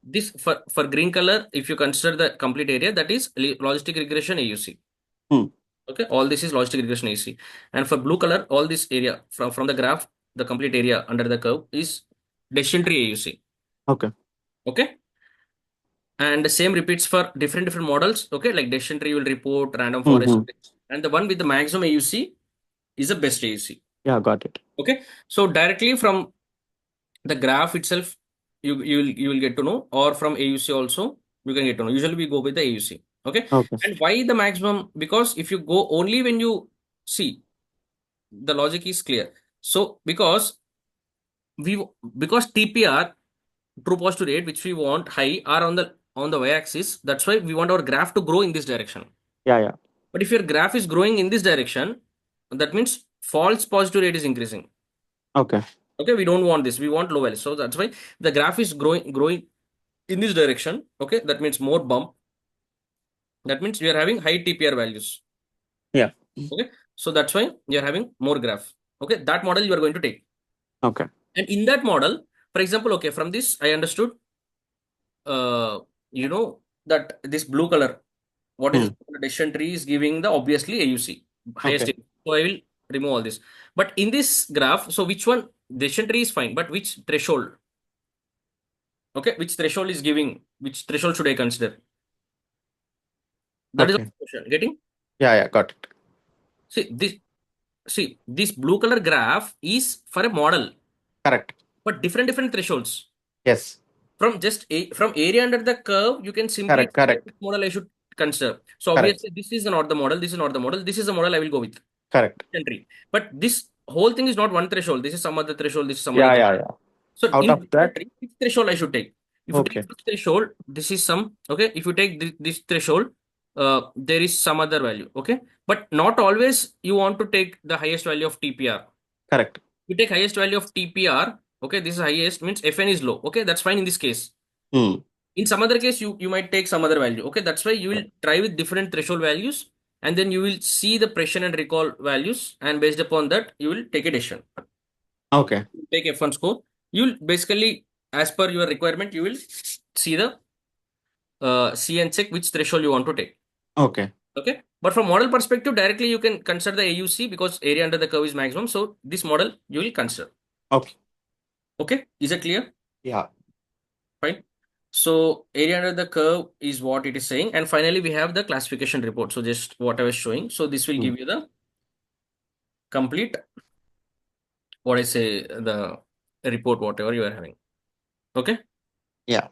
This for green color, if you consider the complete area, that is logistic regression AUC. Hmm. Okay, all this is logistic regression AUC. And for blue color, all this area from the graph, the complete area under the curve is decision tree AUC. Okay. Okay. And the same repeats for different models. Okay, like decision tree will report random forest, Mm-hmm. and the one with the maximum AUC is the best AUC. Yeah. Got it. Okay, so directly from the graph itself, you will get to know, or from AUC also you can get to know. Usually we go with the AUC. Okay, Okay. and why the maximum? Because if you go only when you see, the logic is clear. So we because TPR, true positive rate, which we want high, are on the y-axis. That's why we want our graph to grow in this direction. Yeah. Yeah. But if your graph is growing in this direction, that means false positive rate is increasing. Okay. Okay, we don't want this. We want low values. So that's why the graph is growing in this direction. Okay, that means more bump. That means we are having high TPR values. Yeah. Okay, so that's why you are having more graph. Okay, that model you are going to take. Okay. And in that model, for example, okay, from this I understood, uh, you know that this blue color, what is the decision tree is giving the obviously AUC highest. Okay. So I will remove all this. But in this graph, so which one decision tree is fine, but which threshold? Okay, which threshold is giving? Which threshold should I consider? That is the Okay. question. Getting? Yeah. Got it. See this blue color graph is for a model, Correct. but different thresholds. Yes. From area under the curve, you can simply Correct. say that Correct. which model I should consider. So Correct. obviously, this is not the model. This is not the model. This is the model I will go with. Correct. Tree. But this whole thing is not one threshold. This is some other threshold. This is some Yeah. other. Yeah. So Out in of that. tree, which threshold I should take? If you take Okay. this threshold, this is some. Okay. If you take this threshold, there is some other value. Okay. But not always you want to take the highest value of TPR. Correct. You take highest value of TPR. Okay. This is highest means Fn is low. Okay. That's fine in this case. In some other case, you might take some other value. Okay. That's why you will try with different threshold values. And then you will see the pressure and recall values. And based upon that, you will take a decision. Okay. Take F1 score. You'll basically, as per your requirement, you will see the see and check which threshold you want to take. Okay. Okay. But from model perspective, directly you can consider the AUC because area under the curve is maximum. So this model you will consider. Okay. Okay. Is it clear? Yeah. Fine. So area under the curve is what it is saying. And finally, we have the classification report. So just what I was showing. So this will give you the complete, what I say, the report, whatever you are having. Okay. Yeah.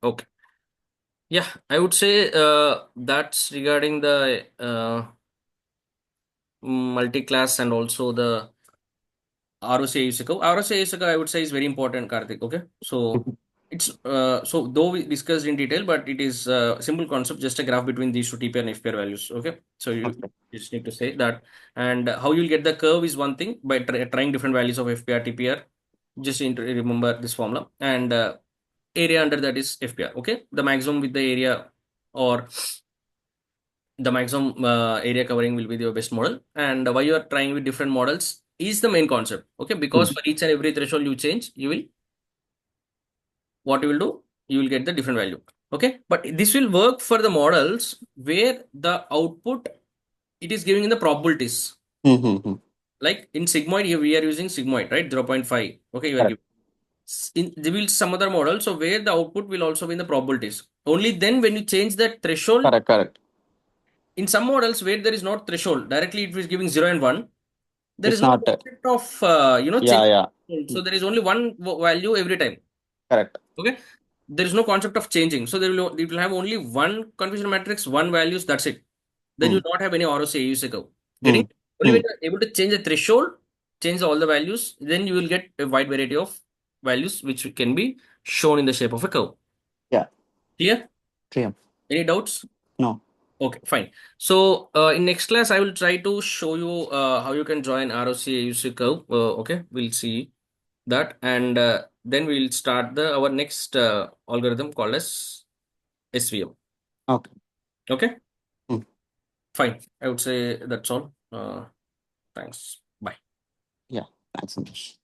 Okay. Yeah, I would say that's regarding the multi-class and also the ROC AUC curve. ROC AUC curve, I would say, is very important, Karthik. Okay, so it's so though we discussed in detail, but it is a simple concept, just a graph between these two TPR and FPR values. Okay, so you Okay. just need to say that, and how you'll get the curve is one thing by trying different values of FPR, TPR. Just need to remember this formula, and area under that is FPR. Okay, the maximum with the area or the maximum area covering will be your best model, and why you are trying with different models is the main concept. Okay, because for each and every threshold you change, you will what you will do, you will get the different value. Okay, but this will work for the models where the output it is giving in the probabilities. Like in sigmoid here we are using sigmoid, right? 0.5. Okay, you are Correct. giving in there will some other model, so where the output will also be in the probabilities. Only then when you change that threshold, Correct. Correct. in some models where there is not threshold, directly it is giving 0 and 1. There It's is no not. concept of Yeah. change. Yeah. So there is only one value every time. Correct. Okay, there is no concept of changing. So it will have only one confusion matrix, one values. That's it. Then you not have any ROC AUC curve. Getting it? Only when you're able to change the threshold, change all the values, then you will get a wide variety of values which can be shown in the shape of a curve. Yeah. Clear? Clear. Any doubts? No. Okay, fine. So in next class, I will try to show you how you can join ROC AUC curve. Okay, we'll see that, and then we'll start our next algorithm called as SVM. Okay. Okay, Mm. fine. I would say that's all. Thanks. Bye. Yeah. Thanks, Santosh.